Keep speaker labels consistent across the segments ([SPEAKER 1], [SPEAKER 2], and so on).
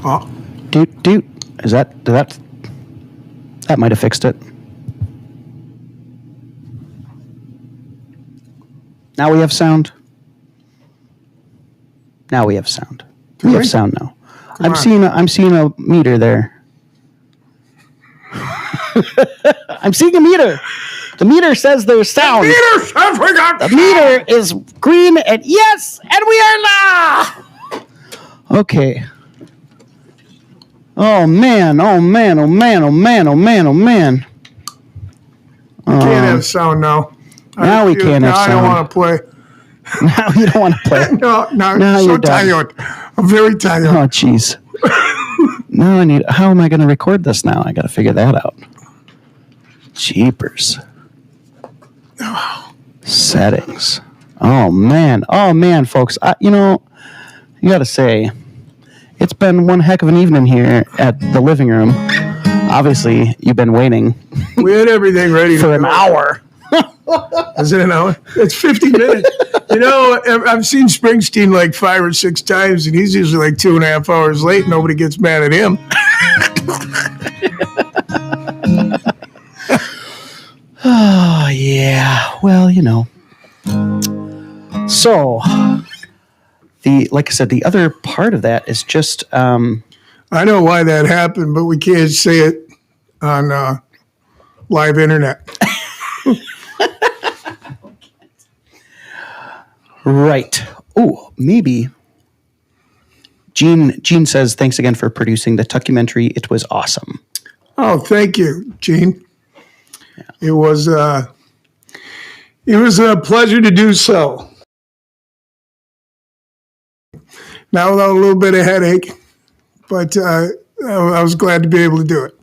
[SPEAKER 1] Oh.
[SPEAKER 2] Doot. Is that might have fixed it. Now we have sound. We have sound now. I'm seeing a meter there. I'm seeing a meter. The meter says there's sound. The meter is green and yes, and we are live. Okay. Oh man.
[SPEAKER 1] We can't have sound now.
[SPEAKER 2] Now we can't have sound.
[SPEAKER 1] Now I don't want to play.
[SPEAKER 2] Now you don't want to play.
[SPEAKER 1] No, I'm so tired. I'm very tired.
[SPEAKER 2] Oh, jeez. Now how am I going to record this now? I got to figure that out. Jeepers. Settings. Oh, man, folks. You got to say, it's been one heck of an evening here at the living room. Obviously, you've been waiting.
[SPEAKER 1] We had everything ready
[SPEAKER 2] for an hour.
[SPEAKER 1] Is it an hour? It's 50 minutes. I've seen Springsteen like 5 or 6 times, and he's usually like 2.5 hours late. Nobody gets mad at him.
[SPEAKER 2] Oh, yeah. Well, So, like I said, the other part of that is just...
[SPEAKER 1] I know why that happened, but we can't say it on live internet.
[SPEAKER 2] Right. Oh, maybe. Gene says, thanks again for producing the documentary. It was awesome.
[SPEAKER 1] Oh, thank you, Gene. Yeah. It was a pleasure to do so. Now without a little bit of headache, but I was glad to be able to do it.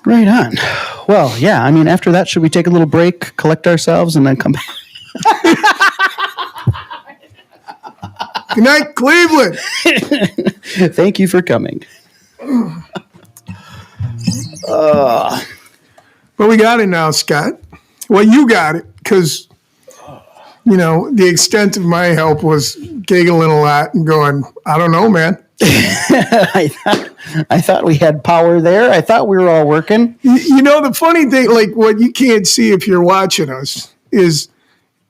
[SPEAKER 2] Right on. Well, yeah, I mean, after that, should we take a little break, collect ourselves, and then come back?
[SPEAKER 1] Good night, Cleveland.
[SPEAKER 2] Thank you for coming.
[SPEAKER 1] But we got it now, Scott. Well, you got it, because, the extent of my help was giggling a lot and going, I don't know, man.
[SPEAKER 2] I thought we had power there. I thought we were all working.
[SPEAKER 1] The funny thing, like what you can't see if you're watching us, is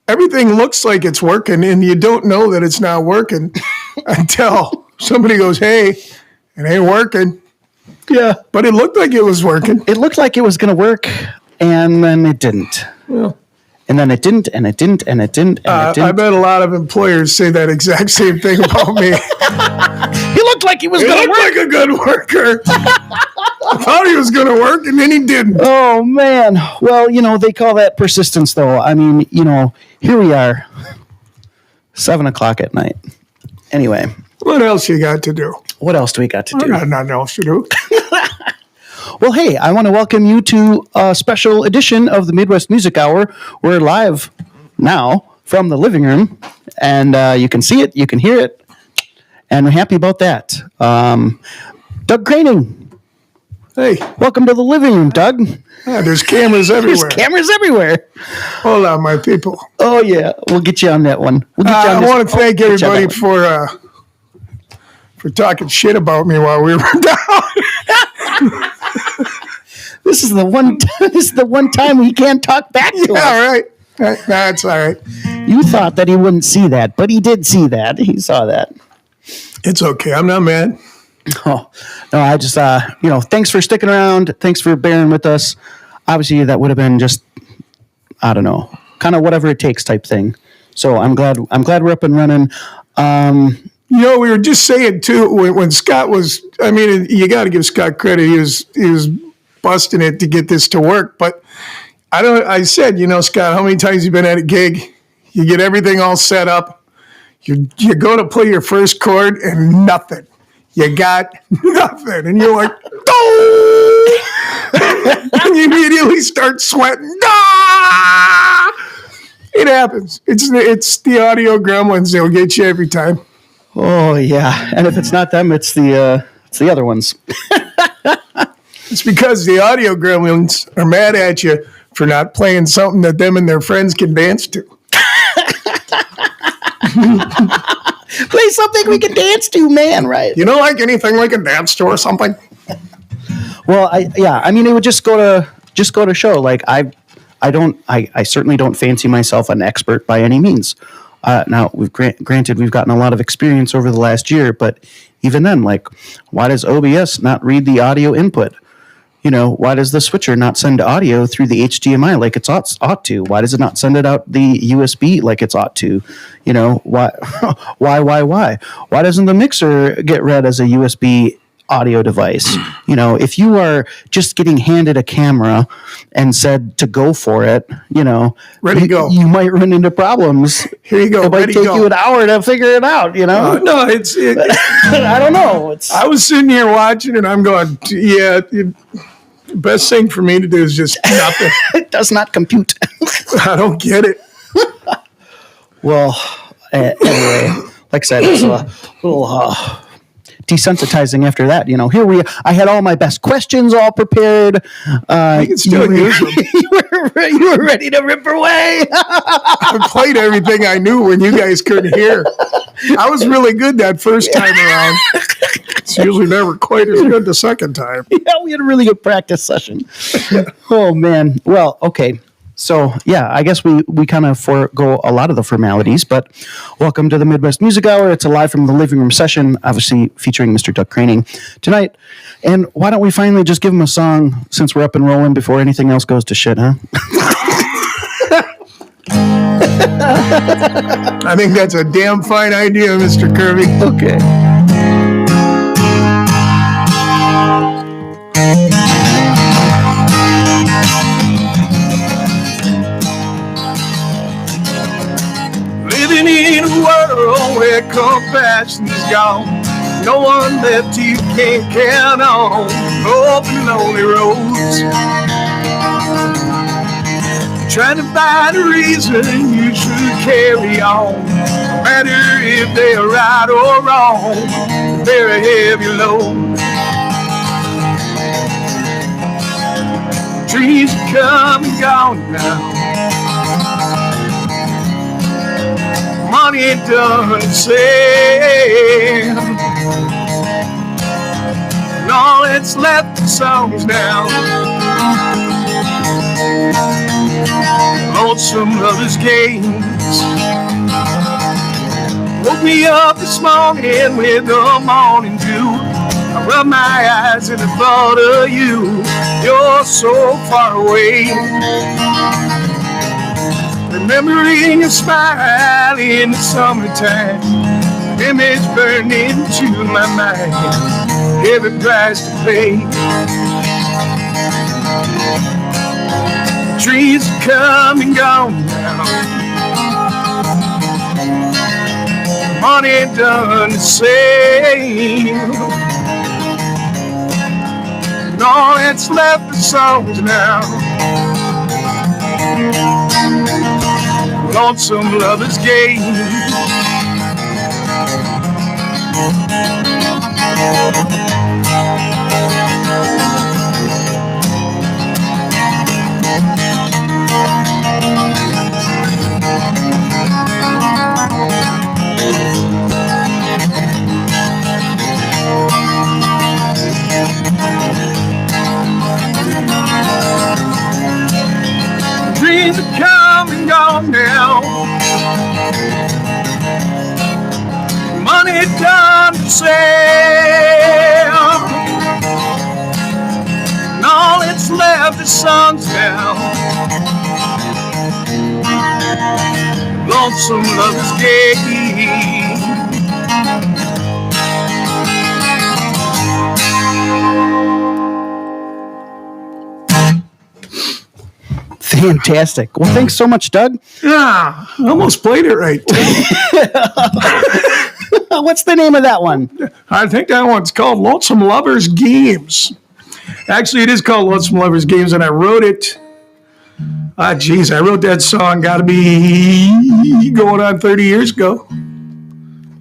[SPEAKER 1] everything looks like it's working, and you don't know that it's not working until somebody goes, hey, it ain't working.
[SPEAKER 2] Yeah.
[SPEAKER 1] But it looked like it was working.
[SPEAKER 2] It looked like it was going to work, and then it didn't.
[SPEAKER 1] Yeah.
[SPEAKER 2] And then it didn't, and it didn't, and it didn't, and it didn't.
[SPEAKER 1] I bet a lot of employers say that exact same thing about me.
[SPEAKER 2] He looked like he was going to work.
[SPEAKER 1] He looked like a good worker. I thought he was going to work, and then he didn't.
[SPEAKER 2] Oh, man. Well, they call that persistence, though. I mean, here we are, 7 o'clock at night. Anyway.
[SPEAKER 1] What else you got to do?
[SPEAKER 2] What else do we got to do?
[SPEAKER 1] I got nothing else to do.
[SPEAKER 2] Well, hey, I want to welcome you to a special edition of the Midwest Music Hour. We're live now from the living room, and you can see it, you can hear it, and we're happy about that. Doug Craning.
[SPEAKER 1] Hey.
[SPEAKER 2] Welcome to the living room, Doug.
[SPEAKER 1] Yeah, there's cameras everywhere.
[SPEAKER 2] There's cameras everywhere.
[SPEAKER 1] Hold on, my people.
[SPEAKER 2] Oh, yeah. We'll get you on that one.
[SPEAKER 1] I want to thank everybody for talking shit about me while we were down.
[SPEAKER 2] This is the one time we can't talk back to us.
[SPEAKER 1] All right. That's all right.
[SPEAKER 2] You thought that he wouldn't see that, but he did see that. He saw that.
[SPEAKER 1] It's okay. I'm not mad.
[SPEAKER 2] Oh, no, I just, thanks for sticking around. Thanks for bearing with us. Obviously, that would have been just, I don't know, kind of whatever it takes type thing. So I'm glad we're up and running.
[SPEAKER 1] We were just saying, too, when Scott was, you got to give Scott credit. He was busting it to get this to work. But I said, Scott, how many times you been at a gig? You get everything all set up. You go to play your first chord and nothing. You got nothing. And you're like, oh! And you immediately start sweating. Ah! It happens. It's the audio gremlins. They'll get you every time.
[SPEAKER 2] Oh, yeah. And if it's not them, it's the other ones.
[SPEAKER 1] It's because the audio gremlins are mad at you for not playing something that them and their friends can dance to.
[SPEAKER 2] Play something we can dance to, man. Right?
[SPEAKER 1] You know, like anything like a dance to or something?
[SPEAKER 2] Well, I mean, it would just go to show. Like I certainly don't fancy myself an expert by any means. Now, granted, we've gotten a lot of experience over the last year, but even then, like, why does OBS not read the audio input? You know, why does the switcher not send audio through the HDMI like it's ought to? Why does it not send it out the USB like it's ought to? You know, why, why? Why doesn't the mixer get read as a USB audio device? You know, if you are just getting handed a camera and said to go for it, you know,
[SPEAKER 1] ready to go,
[SPEAKER 2] you might run into problems.
[SPEAKER 1] Here you go.
[SPEAKER 2] It might take you an hour to figure it out, you know?
[SPEAKER 1] No,
[SPEAKER 2] I don't know.
[SPEAKER 1] I was sitting here watching and I'm going, yeah, best thing for me to do is just nothing.
[SPEAKER 2] It does not compute.
[SPEAKER 1] I don't get it.
[SPEAKER 2] Well, anyway, like I said, it's a little desensitizing after that. You know, I had all my best questions all prepared.
[SPEAKER 1] I can still use them.
[SPEAKER 2] You were ready to rip away.
[SPEAKER 1] I played everything I knew when you guys couldn't hear. I was really good that first time around. It's usually never quite as good the second time.
[SPEAKER 2] Yeah, we had a really good practice session. Oh, man. Well, okay. So, yeah, I guess we kind of forego a lot of the formalities, but welcome to the Midwest Music Hour. It's a live from the living room session, obviously featuring Mr. Doug Craning tonight. And why don't we finally just give him a song since we're up and rolling before anything else goes to shit, huh?
[SPEAKER 1] I think that's a damn fine idea, Mr. Kirby.
[SPEAKER 2] Okay.
[SPEAKER 1] Living in a world where compassion's gone, no one left you can't count on, open lonely roads. Trying to find a reason you should carry on, no matter if they're right or wrong, they're a heavy load. Trees are come and gone now, money ain't done sale, and all that's left is songs now. Lonesome lovers' games woke me up this morning with the morning dew. I rub my eyes and the thought of you. You're so far away. Remembering your smile in the summertime, image burned into my mind. Heavy price to pay. Trees have come and gone now, money done the same, and all that's left is songs now. Lonesome lovers' game. Dreams have come and gone now, money done to sell, and all that's left is songs now. Lonesome lovers' game.
[SPEAKER 2] Fantastic. Well, thanks so much, Doug.
[SPEAKER 1] Yeah, I almost played it right.
[SPEAKER 2] What's the name of that one?
[SPEAKER 1] I think that one's called Lonesome Lovers Games. Actually, it is called Lonesome Lovers Games, and I wrote it. I wrote that song, gotta be going on 30 years ago.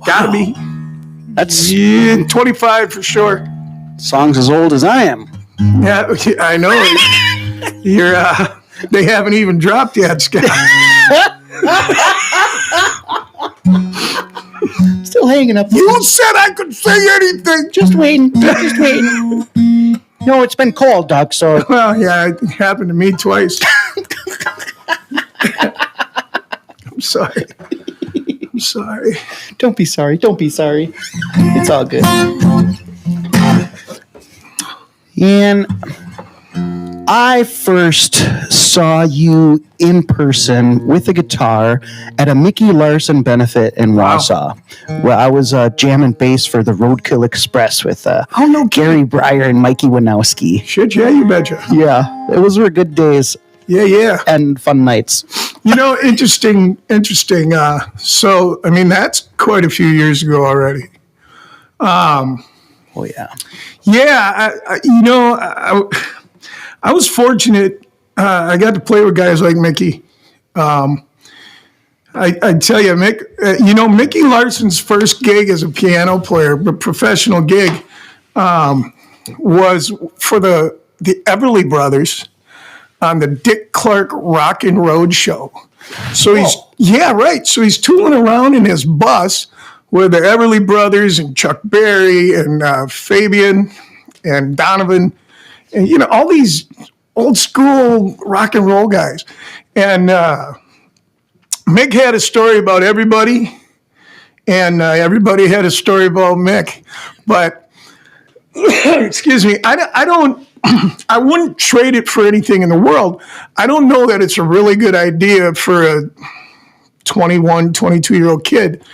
[SPEAKER 1] Gotta be.
[SPEAKER 2] That's
[SPEAKER 1] 25 for sure.
[SPEAKER 2] songs as old as I am.
[SPEAKER 1] Yeah, I know. They haven't even dropped yet, Scott.
[SPEAKER 2] Still hanging up.
[SPEAKER 1] You said I could say anything.
[SPEAKER 2] Just waiting. Just waiting. No, it's been cold, Doug, so.
[SPEAKER 1] Well, yeah, it happened to me twice. I'm sorry. I'm sorry.
[SPEAKER 2] Don't be sorry. Don't be sorry. It's all good. And I first saw you in person with a guitar at a Mickey Larson benefit in Wausau, where I was jamming bass for the Roadkill Express with Gary Breyer and Mikey Winowski.
[SPEAKER 1] Shit, yeah, you betcha.
[SPEAKER 2] Yeah, those were good days.
[SPEAKER 1] Yeah.
[SPEAKER 2] And fun nights.
[SPEAKER 1] Interesting. So, I mean, that's quite a few years ago already.
[SPEAKER 2] Oh, yeah.
[SPEAKER 1] Yeah, I was fortunate. I got to play with guys like Mickey. I tell you, Mickey Larson's first gig as a piano player, but professional gig, was for the Everly Brothers on the Dick Clark Rockin' Road Show. So So he's tooling around in his bus with the Everly Brothers and Chuck Berry and Fabian and Donovan and, all these old school rock and roll guys. And Mick had a story about everybody, and everybody had a story about Mick. But, excuse me, I wouldn't trade it for anything in the world. I don't know that it's a really good idea for a 21, 22-year-old kid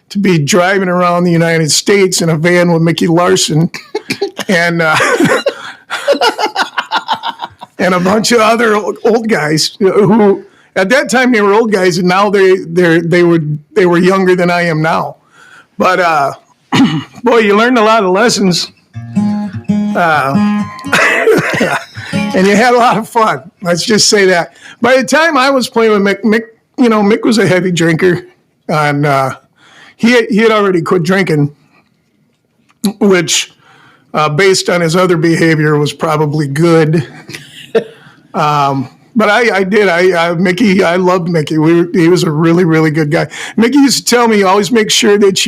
[SPEAKER 1] to be driving around the United States in a van with Mickey Larson and and a bunch of other old guys who at that time they were old guys, and now they were younger than I am now. But boy, you learned a lot of lessons. And you had a lot of fun. Let's just say that. By the time I was playing with Mick was a heavy drinker, and he had already quit drinking, which, based on his other behavior, was probably good. But I did. Mickey, I loved Mickey. He was a really, really good guy. Mickey used to tell me, always make sure that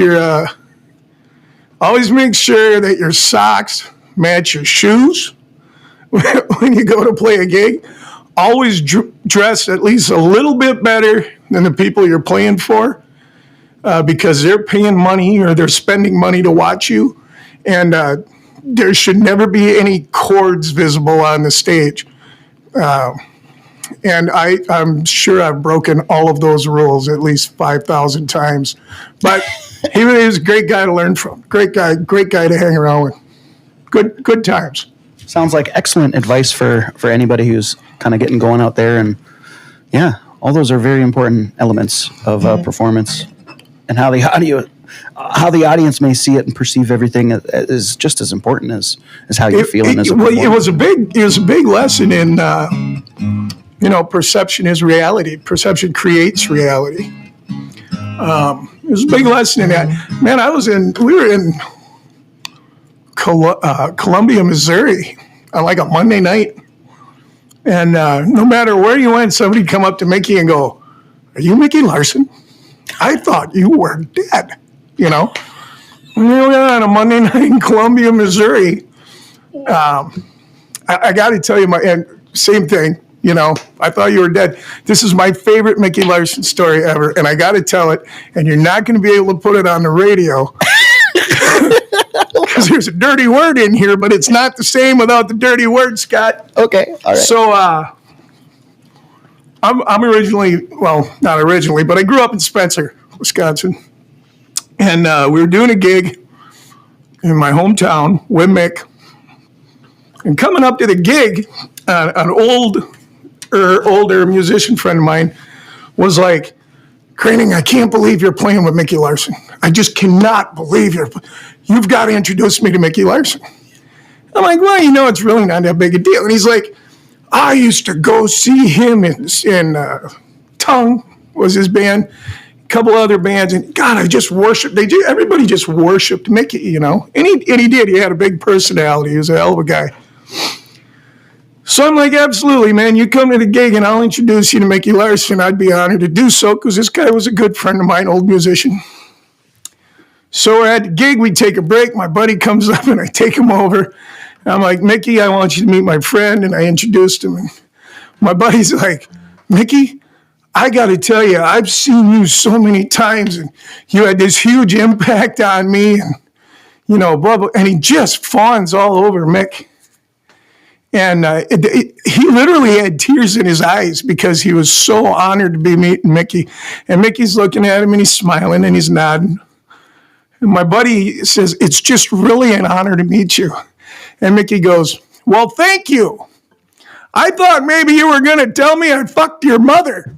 [SPEAKER 1] your socks match your shoes when you go to play a gig. Always dress at least a little bit better than the people you're playing for, because they're paying money or they're spending money to watch you. And there should never be any cords visible on the stage. And I'm sure I've broken all of those rules at least 5,000 times. But he was a great guy to learn from. Great guy to hang around with. Good times.
[SPEAKER 2] Sounds like excellent advice for anybody who's kind of getting going out there. And yeah, all those are very important elements of performance, and how the audience may see it and perceive everything is just as important as how you're feeling as a performer.
[SPEAKER 1] It was a big lesson in perception is reality. Perception creates reality. It was a big lesson in that. Man, we were in Columbia, Missouri on like a Monday night. And no matter where you went, somebody'd come up to Mickey and go, "Are you Mickey Larson? I thought you were dead." On a Monday night in Columbia, Missouri. I got to tell you, same thing. I thought you were dead. This is my favorite Mickey Larson story ever, and I got to tell it, and you're not going to be able to put it on the radio because there's a dirty word in here, but it's not the same without the dirty word, Scott.
[SPEAKER 2] Okay, all right.
[SPEAKER 1] So I'm originally, well, not originally, but I grew up in Spencer, Wisconsin, and we were doing a gig in my hometown with Mick, and coming up to the gig, an older musician friend of mine was like, "Craning, I can't believe you're playing with Mickey Larson. I just cannot believe you've got to introduce me to Mickey Larson." I'm like, "Well, it's really not that big a deal." And he's like, "I used to go see him in Tongue was his band, a couple other bands, and God, I just worshiped. Everybody just worshipped Mickey, And he did. He had a big personality. He was a hell of a guy." So I'm like, absolutely, man. You come to the gig and I'll introduce you to Mickey Larson. I'd be honored to do so because this guy was a good friend of mine, old musician. So we're at the gig. We take a break. My buddy comes up and I take him over. I'm like, Mickey, I want you to meet my friend. And I introduced him. And my buddy's like, Mickey, I got to tell you, I've seen you so many times and you had this huge impact on me. And, you know, blah, blah. And he just fawns all over Mick. And he literally had tears in his eyes because he was so honored to be meeting Mickey. And Mickey's looking at him and he's smiling and he's nodding. And my buddy says, it's just really an honor to meet you. And Mickey goes, well, thank you. I thought maybe you were going to tell me I fucked your mother.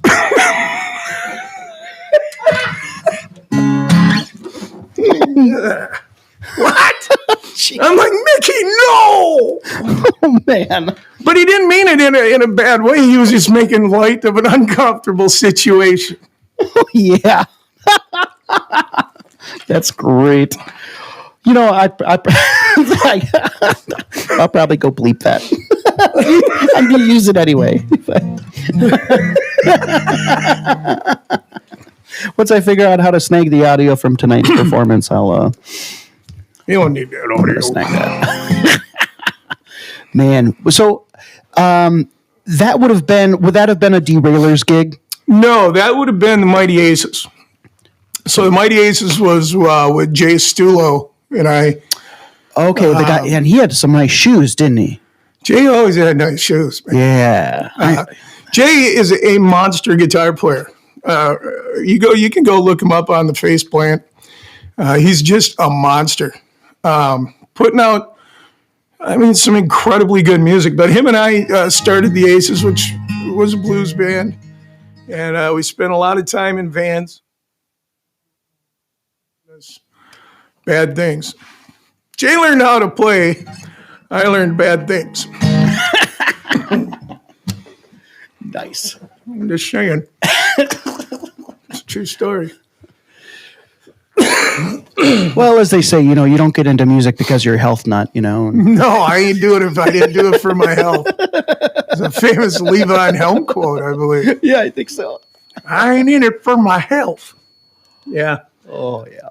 [SPEAKER 1] What? I'm like, Mickey, no!
[SPEAKER 2] Oh, man.
[SPEAKER 1] But he didn't mean it in a bad way. He was just making light of an uncomfortable situation.
[SPEAKER 2] Oh, yeah. That's great. You know, I'll probably go bleep that. I'm going to use it anyway. Once I figure out how to snag the audio from tonight's performance, I'll...
[SPEAKER 1] You don't need that audio.
[SPEAKER 2] Snag that. Man, so would that have been a Derailers gig?
[SPEAKER 1] No, that would have been the Mighty Aces. So the Mighty Aces was with Jay Stulo and I.
[SPEAKER 2] Okay, the guy, and he had some nice shoes, didn't he?
[SPEAKER 1] Jay always had nice shoes, man.
[SPEAKER 2] Yeah.
[SPEAKER 1] Jay is a monster guitar player. You can go look him up on the Face Plant. He's just a monster. Putting out, some incredibly good music. But him and I started the Aces, which was a blues band. And we spent a lot of time in vans. Bad things. Jay learned how to play. I learned bad things.
[SPEAKER 2] Nice.
[SPEAKER 1] I'm just saying. It's a true story.
[SPEAKER 2] Well, as they say, you don't get into music because of your health nut,
[SPEAKER 1] No, I ain't doing it if I didn't do it for my health. It's a famous Levon Helm quote, I believe.
[SPEAKER 2] Yeah, I think so.
[SPEAKER 1] I ain't in it for my health. Yeah.
[SPEAKER 2] Oh, yeah.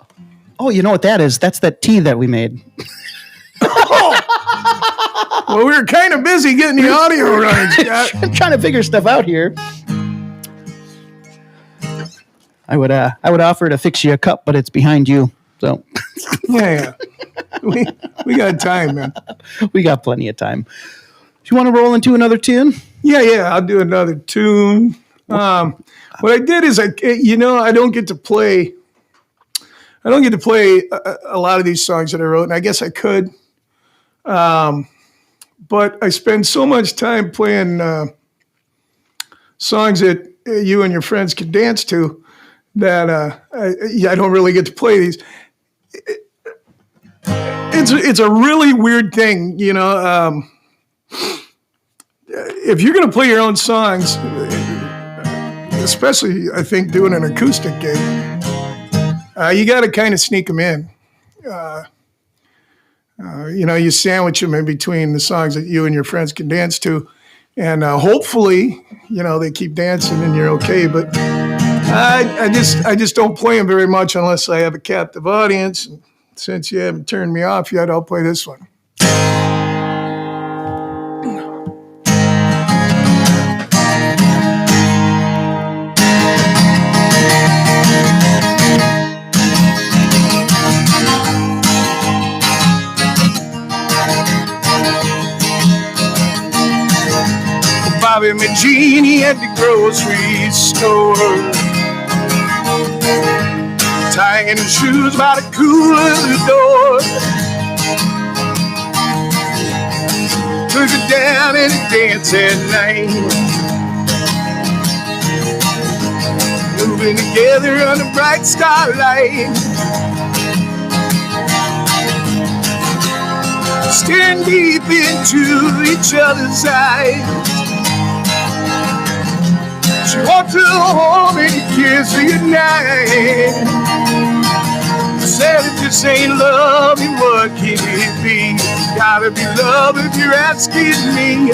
[SPEAKER 2] Oh, you know what that is? That's that tea that we made.
[SPEAKER 1] Well, we were kind of busy getting the audio running, Scott.
[SPEAKER 2] Trying to figure stuff out here. I would offer to fix you a cup, but it's behind you. So
[SPEAKER 1] yeah. We got time, man.
[SPEAKER 2] We got plenty of time. Do you want to roll into another tune?
[SPEAKER 1] Yeah, I'll do another tune. What I did is I don't get to play a lot of these songs that I wrote, and I guess I could. But I spend so much time playing songs that you and your friends can dance to that I don't really get to play these. It's a really weird thing, if you're going to play your own songs, especially I think doing an acoustic gig, you got to kind of sneak them in. You sandwich them in between the songs that you and your friends can dance to, and hopefully, they keep dancing and you're okay. But I just don't play them very much unless I have a captive audience. And since you haven't turned me off yet, I'll play this one. Bobby Magini at the grocery store, tying his shoes by the cooler of the door. Took it down and dance at night, moving together under bright starlight, staring deep into each other's eyes. She walked to the home and he kissed her goodnight. Said if this ain't love, what can it be? Gotta be love if you're asking me.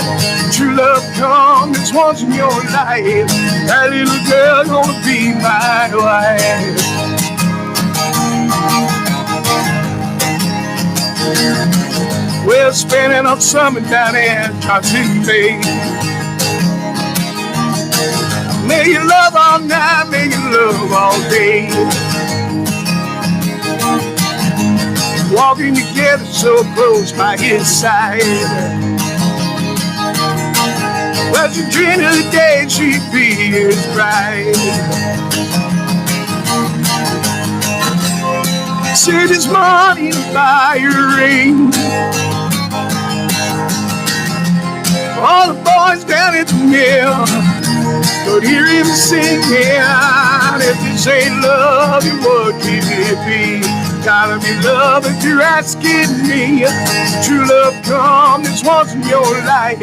[SPEAKER 1] True love comes once in your life. That little girl gonna be my wife. We're spending our summer down in Johnson Bay. Make you love all night, make you love all day. Walking together so close by his side. Well, she dreamed of the day she'd be his bride. Saved his money to buy a ring. All the boys down at the mill could hear him singing. If this ain't love, what can it be? Gotta be love if you're asking me. True love comes once in your life.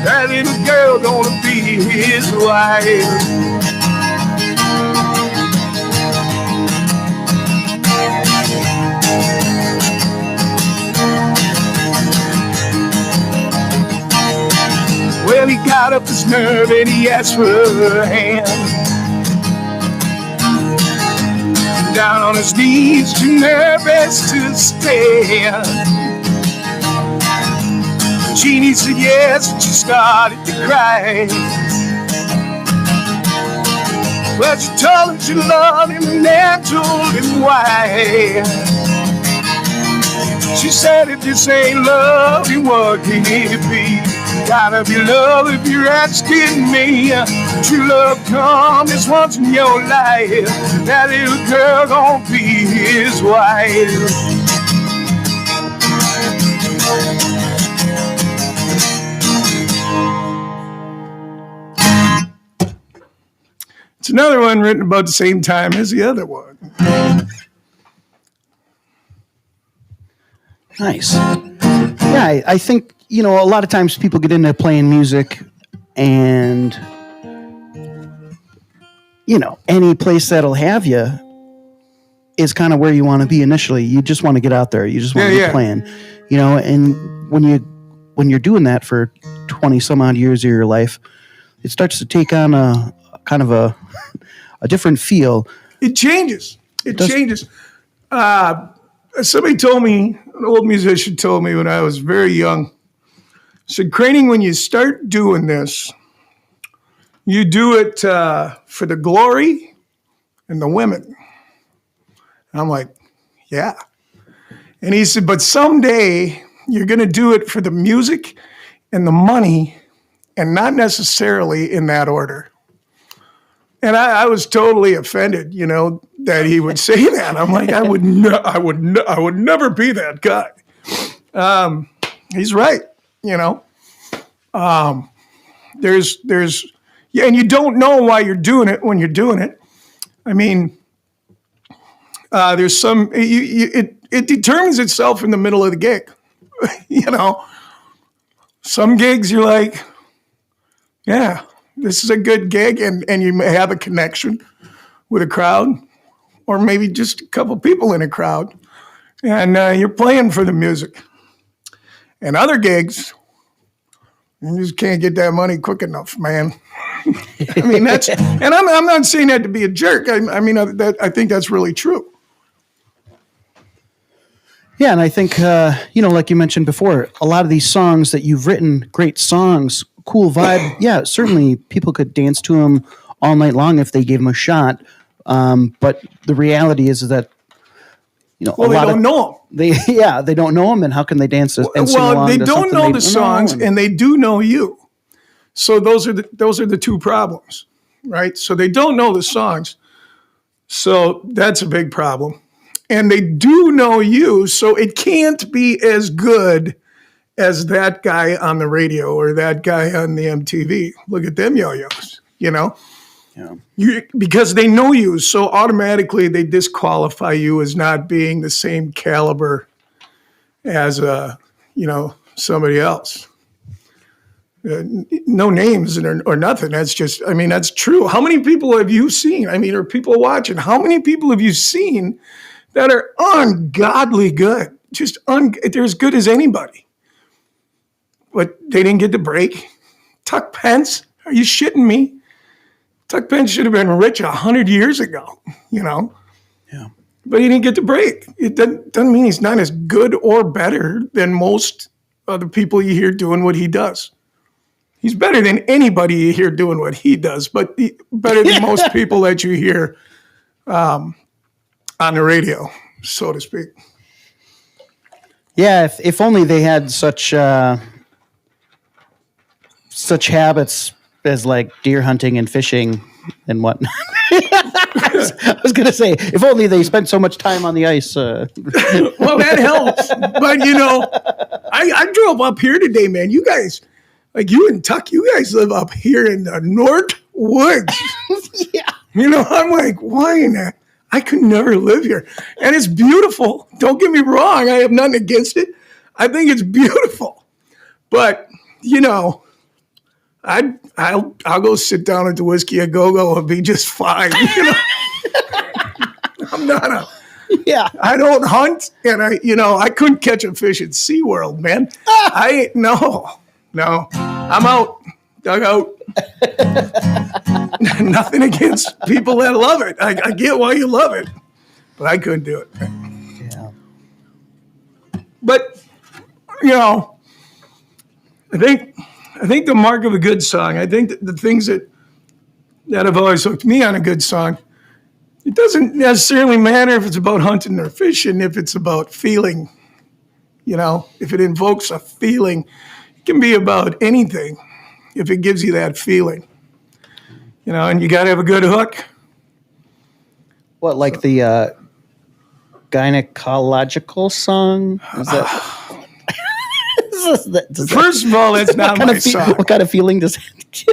[SPEAKER 1] That little girl gonna be his wife. Well, he got up his nerve and he asked for her hand. Down on his knees, too nervous to stand. Jeannie said yes, and she started to cry. Well, she told him she loved him and then told him why. She said, if this ain't love, then what can it be? Gotta be love if you're asking me. True love comes once in your life. That little girl gonna be his wife. It's another one written about the same time as the other one.
[SPEAKER 2] Nice. Yeah, I think, a lot of times people get into playing music and, any place that'll have you is kind of where you want to be initially. You just want to get out there. You just want to be playing, and when you're doing that for 20 some odd years of your life, it starts to take on a kind of a different feel.
[SPEAKER 1] It changes. It changes. Somebody told me, an old musician told me when I was very young, said, Craning, when you start doing this, you do it for the glory and the women. And I'm like, yeah. And he said, but someday you're going to do it for the music and the money and not necessarily in that order. And I was totally offended, that he would say that. I'm like, I would never be that guy. He's right, There's and you don't know why you're doing it when you're doing it. I mean, there's some it determines itself in the middle of the gig. Some gigs you're like, yeah. This is a good gig, and you may have a connection with a crowd, or maybe just a couple people in a crowd, and you're playing for the music. And other gigs, you just can't get that money quick enough, man. I mean, and I'm not saying that to be a jerk. I think that's really true.
[SPEAKER 2] Yeah, and I think, like you mentioned before, a lot of these songs that you've written, great songs, cool vibe. Yeah, certainly people could dance to them all night long if they gave them a shot. But the reality is that,
[SPEAKER 1] they don't know them.
[SPEAKER 2] They don't know them, and how can they dance and sing along? Well,
[SPEAKER 1] they don't know the songs, and they do know you. So those are the two problems, right? So they don't know the songs, so that's a big problem. And they do know you, so it can't be as good as that guy on the radio or that guy on the MTV. Look at them yo-yos, Yeah. Because they know you, so automatically they disqualify you as not being the same caliber as, somebody else. No names or nothing. That's just, that's true. How many people have you seen? Are people watching? How many people have you seen that are ungodly good? They're as good as anybody. but they didn't get the break. Tuck Pence, are you shitting me? Tuck Pence should have been rich 100 years ago,
[SPEAKER 2] Yeah.
[SPEAKER 1] but he didn't get the break. It doesn't mean he's not as good or better than most other people you hear doing what he does. He's better than anybody you hear doing what he does, but better than most people that you hear on the radio, so to speak.
[SPEAKER 2] Yeah, if only they had such habits as like deer hunting and fishing and whatnot. I was going to say, if only they spent so much time on the ice.
[SPEAKER 1] Well, that helps. But, I drove up here today, man. You guys, like you and Tuck, you guys live up here in the North Woods.
[SPEAKER 2] Yeah.
[SPEAKER 1] I'm like, why in that? I could never live here. And it's beautiful. Don't get me wrong. I have nothing against it. I think it's beautiful. But, I'll go sit down at the Whiskey a Go-Go and be just fine. I'm not I don't hunt, and I couldn't catch a fish at SeaWorld, man. No. I'm out. Dug out. Nothing against people that love it. I get why you love it, but I couldn't do it.
[SPEAKER 2] Yeah.
[SPEAKER 1] But, I think the mark of a good song, I think that the things that have always hooked me on a good song, it doesn't necessarily matter if it's about hunting or fishing, if it's about feeling, if it invokes a feeling. It can be about anything if it gives you that feeling, and you got to have a good hook.
[SPEAKER 2] What, like the gynecological song? Is that...
[SPEAKER 1] First of all, that's not my song.
[SPEAKER 2] What kind of feeling does it?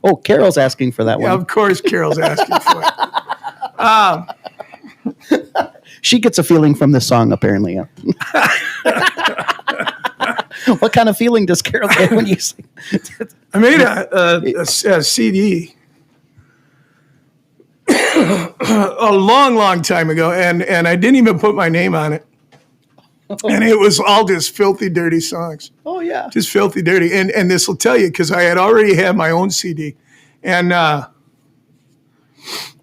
[SPEAKER 2] Oh, Carol's asking for that one.
[SPEAKER 1] Yeah, of course Carol's asking for it.
[SPEAKER 2] She gets a feeling from this song, apparently. Yeah. What kind of feeling does Carol get when you sing?
[SPEAKER 1] I made a CD a long time ago, and I didn't even put my name on it. And it was all just filthy, dirty songs.
[SPEAKER 2] Oh, yeah.
[SPEAKER 1] Just filthy, dirty. And this will tell you, because I had already had my own CD. And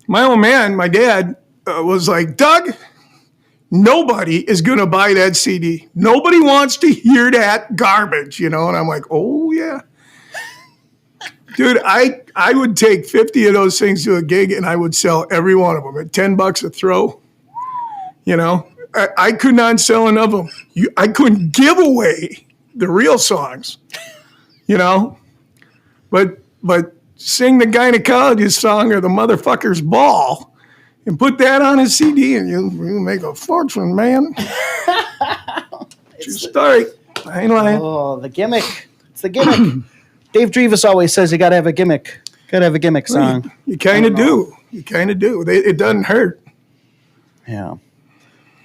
[SPEAKER 1] my old man, my dad, was like, Doug, nobody is going to buy that CD. Nobody wants to hear that garbage, And I'm like, oh, yeah. Dude, I would take 50 of those things to a gig, and I would sell every one of them at $10 a throw, I could not sell enough of them. I couldn't give away the real songs, But sing the gynecologist song or the motherfucker's ball and put that on a CD and you'll make a fortune, man. True story. I ain't lying.
[SPEAKER 2] Oh, the gimmick. It's the gimmick. Dave Drevis always says you got to have a gimmick. Got to have a gimmick song.
[SPEAKER 1] You kind of do. You kind of do. It doesn't hurt.
[SPEAKER 2] Yeah.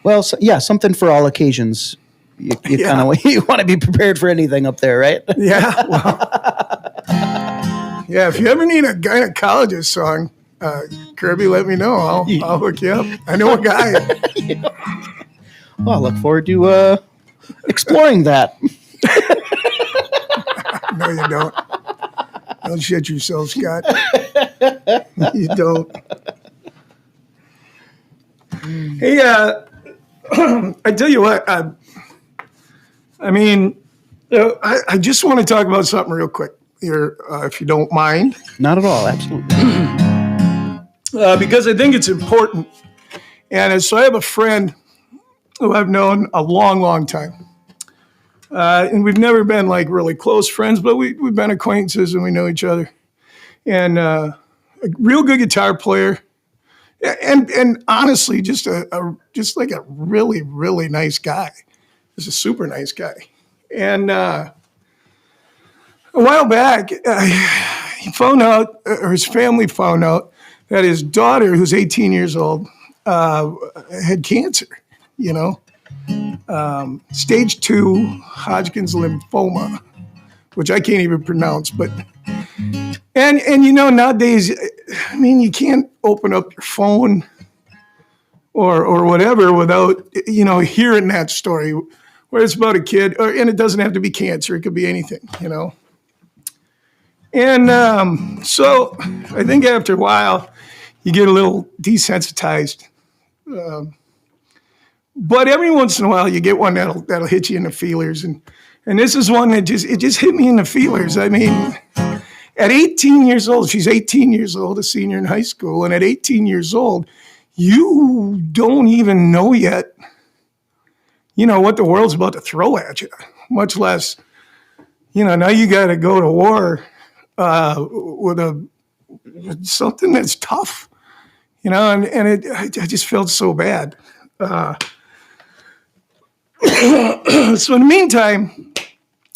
[SPEAKER 2] Well, something for all occasions. You kind of you want to be prepared for anything up there, right?
[SPEAKER 1] Yeah. Well, if you ever need a gynecologist song, Kirby, let me know. I'll hook you up. I know a guy.
[SPEAKER 2] Well, I look forward to exploring that.
[SPEAKER 1] No, you don't. Don't shit yourself, Scott. You don't. Hey, I tell you what, I just want to talk about something real quick here, if you don't mind.
[SPEAKER 2] Not at all, absolutely.
[SPEAKER 1] Because I think it's important. And so I have a friend who I've known a long time. And we've never been like really close friends, but we've been acquaintances and we know each other. And a real good guitar player. And honestly, just like a really, really nice guy. Just a super nice guy. And a while back, he found out, or his family found out, that his daughter, who's 18 years old, had cancer, stage 2 Hodgkin's lymphoma, which I can't even pronounce, but and nowadays, you can't open up your phone or whatever without hearing that story where it's about a kid, and it doesn't have to be cancer. It could be anything, you know. And so I think after a while, you get a little desensitized. But every once in a while, you get one that'll hit you in the feelers, and this is one that just hit me in the feelers. I mean, at 18 years old, she's 18 years old, a senior in high school, and at 18 years old, you don't even know yet, you know, what the world's about to throw at you, much less, you know, now you got to go to war with something that's tough, you know, and I just felt so bad. So in the meantime,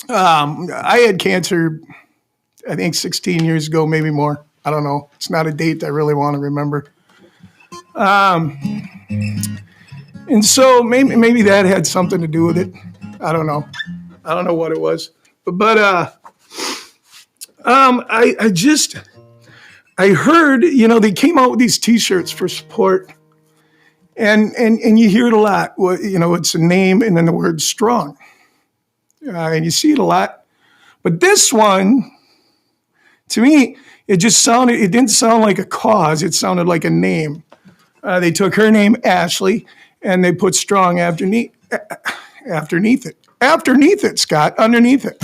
[SPEAKER 1] I had cancer, I think 16 years ago, maybe more. I don't know. It's not a date I really want to remember. And so maybe that had something to do with it. I don't know. I don't know what it was. But I heard, you know, they came out with these T-shirts for support. And you hear it a lot. You know, it's a name and then the word strong. And you see it a lot. But this one, to me, it didn't sound like a cause. It sounded like a name. They took her name, Ashley, and they put strong underneath it, Scott, underneath it.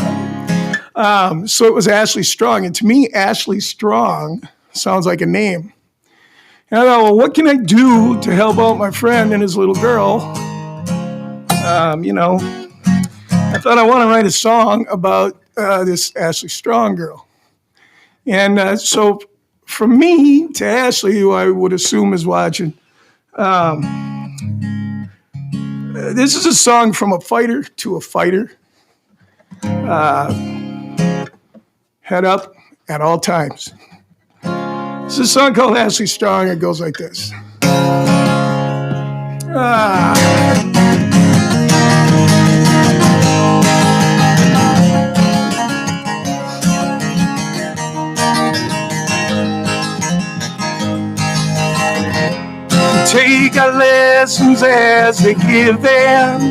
[SPEAKER 1] So it was Ashley Strong. And to me, Ashley Strong sounds like a name. And I thought, well, what can I do to help out my friend and his little girl? You know, I thought I want to write a song about this Ashley Strong girl. And so from me to Ashley, who I would assume is watching, this is a song from a fighter to a fighter. Head up at all times. It's a song called Ashley Strong. It goes like this. Take our lessons as they give them.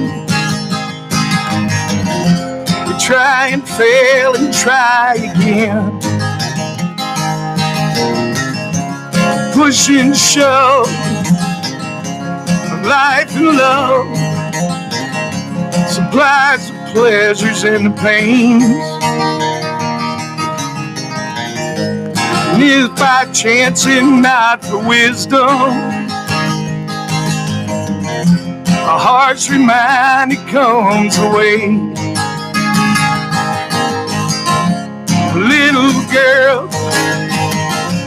[SPEAKER 1] We try and fail and try again. Push and shove, life and love, supplies the pleasures and the pains. And if by chance and not for wisdom, a harsh reminder comes away. Little girl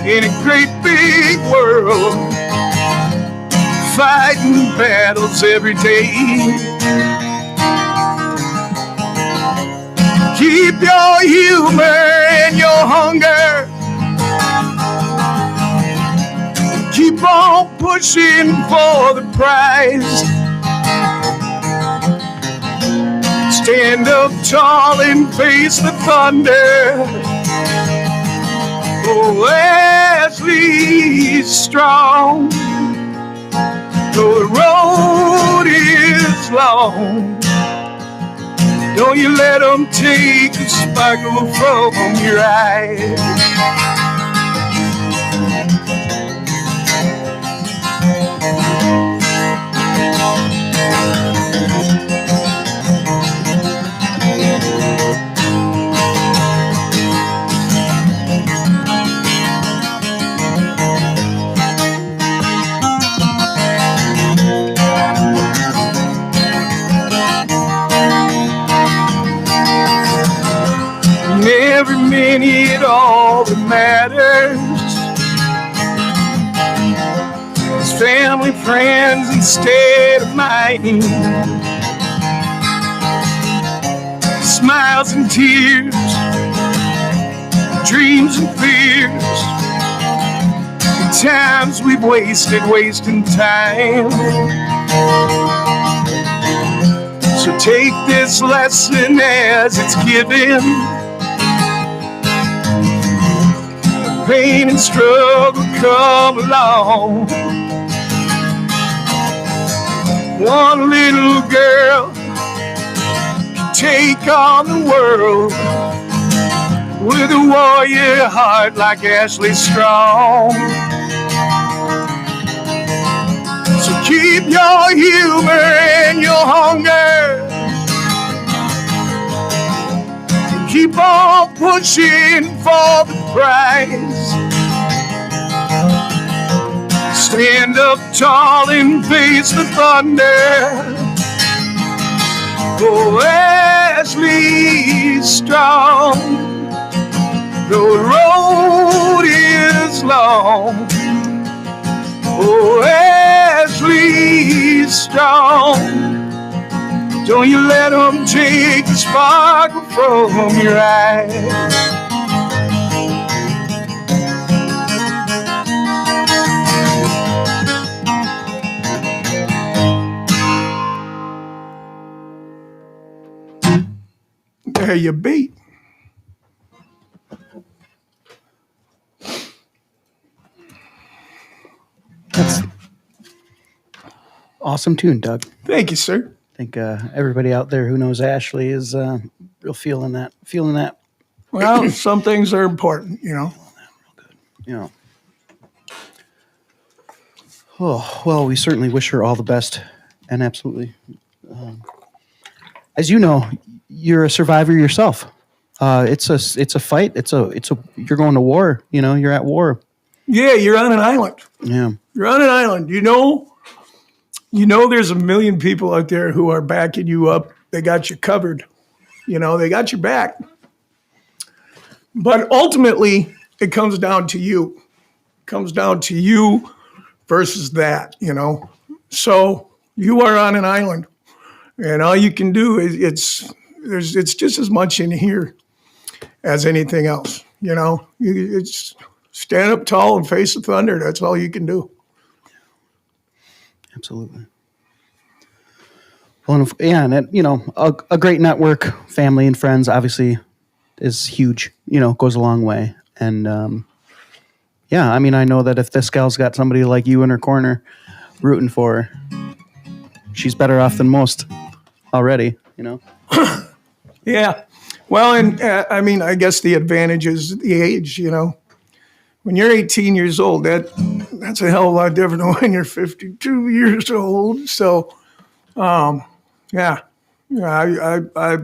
[SPEAKER 1] in a great big world, fighting battles every day. Keep your humor and your hunger. Keep on pushing for the prize. Stand up tall and face the thunder. Oh, Ashley's strong, though the road is long. Don't you let them take the sparkle from your eyes. Every minute, all that matters is family, friends, and state of mind. Smiles and tears, dreams and fears, the times we've wasting time. So take this lesson as it's given. Pain and struggle come along. One little girl take on the world with a warrior heart like Ashley Strong. So keep your humor and your hunger. Keep on pushing for the prize. Stand up tall and face the thunder. Oh, Ashley Strong. The road is long. Oh, Ashley Strong. Don't you let them take the sparkle from your eyes. There you be.
[SPEAKER 2] That's awesome tune, Doug.
[SPEAKER 1] Thank you, sir.
[SPEAKER 2] I think everybody out there who knows Ashley is real feeling that.
[SPEAKER 1] Well, some things are important,
[SPEAKER 2] You know. Oh, well, we certainly wish her all the best, and absolutely. As you know, you're a survivor yourself. It's a fight. You're going to war. You know, you're at war.
[SPEAKER 1] Yeah, you're on an island.
[SPEAKER 2] Yeah.
[SPEAKER 1] You're on an island. You know there's a million people out there who are backing you up. They got you covered. You know, they got your back. But ultimately, it comes down to you. It comes down to you versus that, you know. So you are on an island. And all you can do is it's just as much in here as anything else, you know. It's stand up tall and face the thunder. That's all you can do.
[SPEAKER 2] Absolutely. Well, and you know, a great network, family and friends, obviously, is huge. You know, goes a long way. And yeah, I mean, I know that if this gal's got somebody like you in her corner, rooting for her, she's better off than most already. You know.
[SPEAKER 1] Yeah. Well, and I mean, I guess the advantage is the age. You know, when you're 18 years old, that's a hell of a lot different than when you're 52 years old. So, yeah, I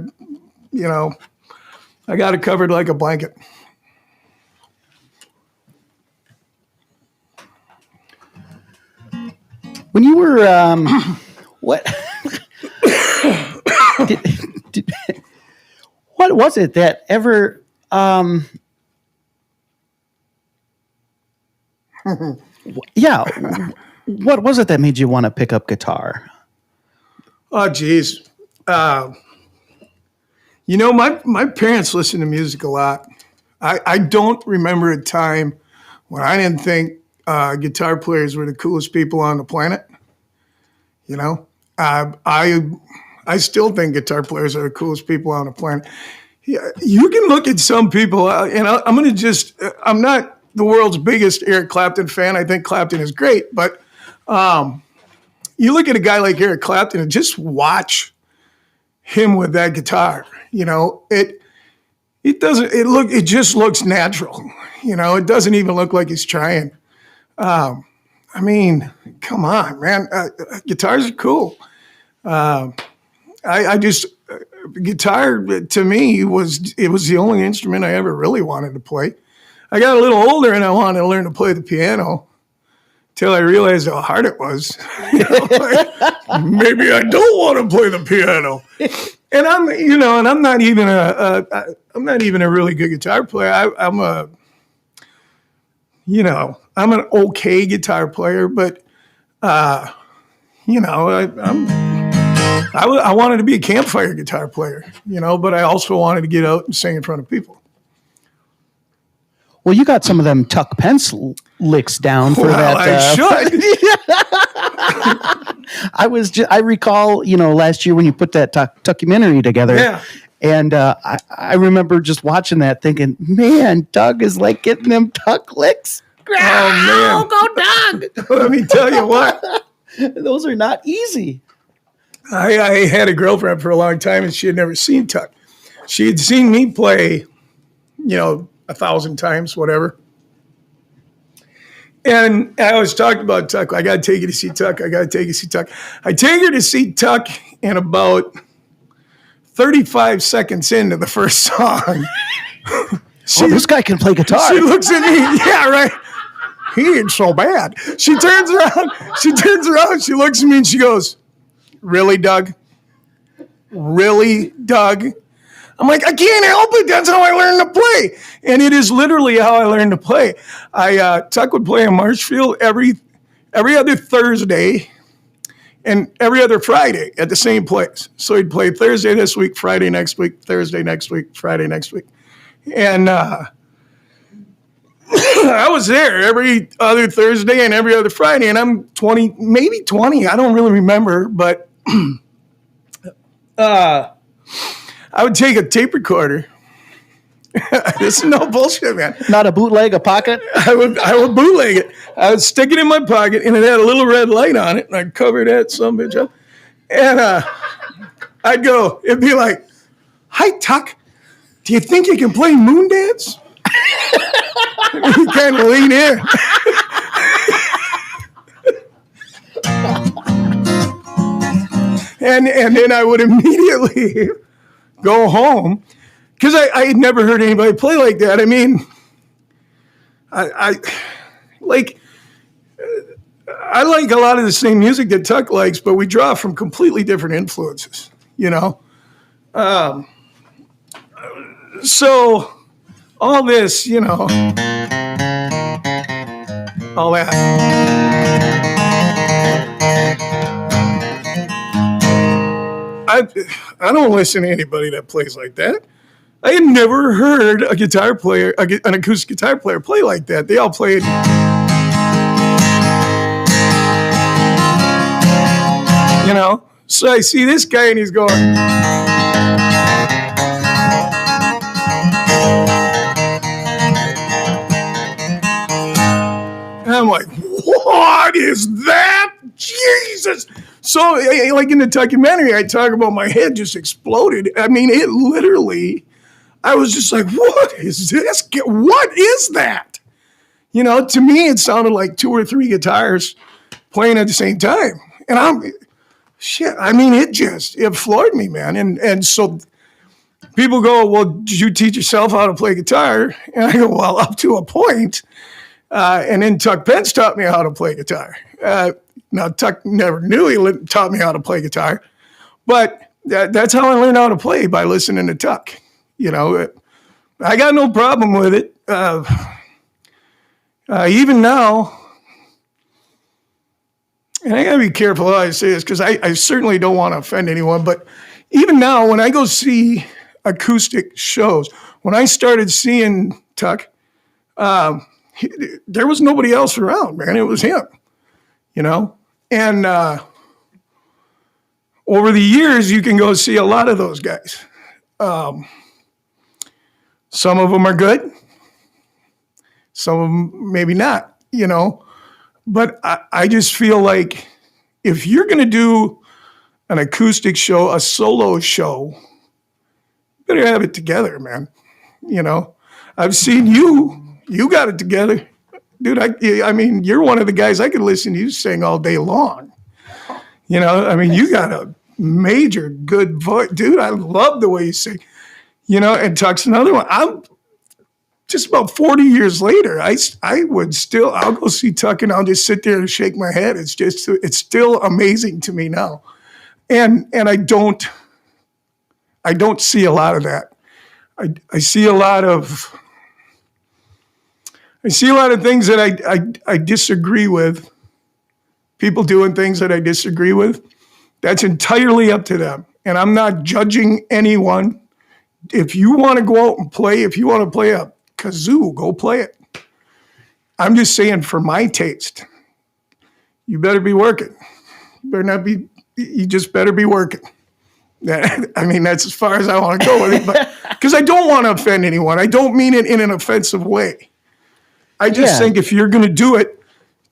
[SPEAKER 1] you know, I got it covered like a blanket.
[SPEAKER 2] When you were what? What was it that ever? Yeah, what was it that made you want to pick up guitar?
[SPEAKER 1] Oh, geez. You know, my parents listened to music a lot. I don't remember a time when I didn't think guitar players were the coolest people on the planet. You know, I still think guitar players are the coolest people on the planet. Yeah, you can look at some people, and I'm not the world's biggest Eric Clapton fan. I think Clapton is great, but you look at a guy like Eric Clapton and just watch him with that guitar. You know, it just looks natural. You know, it doesn't even look like he's trying. I mean, come on, man. Guitars are cool. Guitar to me was the only instrument I ever really wanted to play. I got a little older and I wanted to learn to play the piano till I realized how hard it was. You know, like, maybe I don't want to play the piano. And I'm not even a really good guitar player. I'm an okay guitar player, but I wanted to be a campfire guitar player, you know, but I also wanted to get out and sing in front of people.
[SPEAKER 2] Well, you got some of them Tuck Pence licks down for that.
[SPEAKER 1] I should.
[SPEAKER 2] I recall, you know, last year when you put that documentary together.
[SPEAKER 1] Yeah.
[SPEAKER 2] And I remember just watching that thinking, man, Doug is like getting them Tuck licks.
[SPEAKER 1] Oh, man.
[SPEAKER 2] Go Doug.
[SPEAKER 1] Let me tell you what.
[SPEAKER 2] Those are not easy.
[SPEAKER 1] I had a girlfriend for a long time, and she had never seen Tuck. She had seen me play, 1,000 times, whatever. And I was talking about Tuck. I got to take you to see Tuck. I got to take you to see Tuck. I take her to see Tuck, and about 35 seconds into the first song,
[SPEAKER 2] this guy can play guitar.
[SPEAKER 1] She looks at me. Yeah, right. He ain't so bad. She turns around. She looks at me and she goes, "Really, Doug? Really, Doug?" I'm like, "I can't help it. That's how I learned to play." And it is literally how I learned to play. Tuck would play in Marshfield every other Thursday and every other Friday at the same place. So he'd play Thursday this week, Friday next week, Thursday next week, Friday next week. And I was there every other Thursday and every other Friday, and I'm 20, maybe 20. I don't really remember, but I would take a tape recorder. This is no bullshit, man.
[SPEAKER 2] Not a bootleg, a pocket?
[SPEAKER 1] I would bootleg it. I would stick it in my pocket, and it had a little red light on it, and I'd cover that some bitch up. And I'd go, it'd be like, "Hi, Tuck. Do you think you can play Moon Dance?" You kind of lean in. and then I would immediately go home because I had never heard anybody play like that. I mean, I like a lot of the same music that Tuck likes, but we draw from completely different influences, So all this, all that. I don't listen to anybody that plays like that. I had never heard a guitar player, an acoustic guitar player play like that. They all played. So I see this guy and he's going. And I'm like, "What is that? Jesus." So, like in the documentary, I talk about my head just exploded. I mean, it literally, I was just like, "What is this? What is that?" To me, it sounded like 2 or 3 guitars playing at the same time. And I mean, it floored me, man. And so people go, "Well, did you teach yourself how to play guitar?" And I go, "Well, up to a point." And then Tuck Pence taught me how to play guitar. Now, Tuck never knew he taught me how to play guitar, but that's how I learned how to play, by listening to Tuck. I got no problem with it. Even now, and I got to be careful how I say this because I certainly don't want to offend anyone, but even now, when I go see acoustic shows, when I started seeing Tuck, there was nobody else around, man. It was him, And over the years, you can go see a lot of those guys. Some of them are good. Some of them maybe not, But I just feel like if you're going to do an acoustic show, a solo show, you better have it together, man. I've seen you. You got it together. Dude, I mean, you're one of the guys I could listen to you sing all day long. I mean, you got a major good voice. Dude, I love the way you sing. And Tuck's another one. I'm just about 40 years later, I'll go see Tuck and I'll just sit there and shake my head. It's still amazing to me now. And I don't see a lot of that. I see a lot of things that I disagree with. People doing things that I disagree with. That's entirely up to them. And I'm not judging anyone. If you want to go out and play, if you want to play a kazoo, go play it. I'm just saying, for my taste, you better be working. You just better be working. I mean, that's as far as I want to go with it. But because I don't want to offend anyone. I don't mean it in an offensive way. I just think if you're going to do it,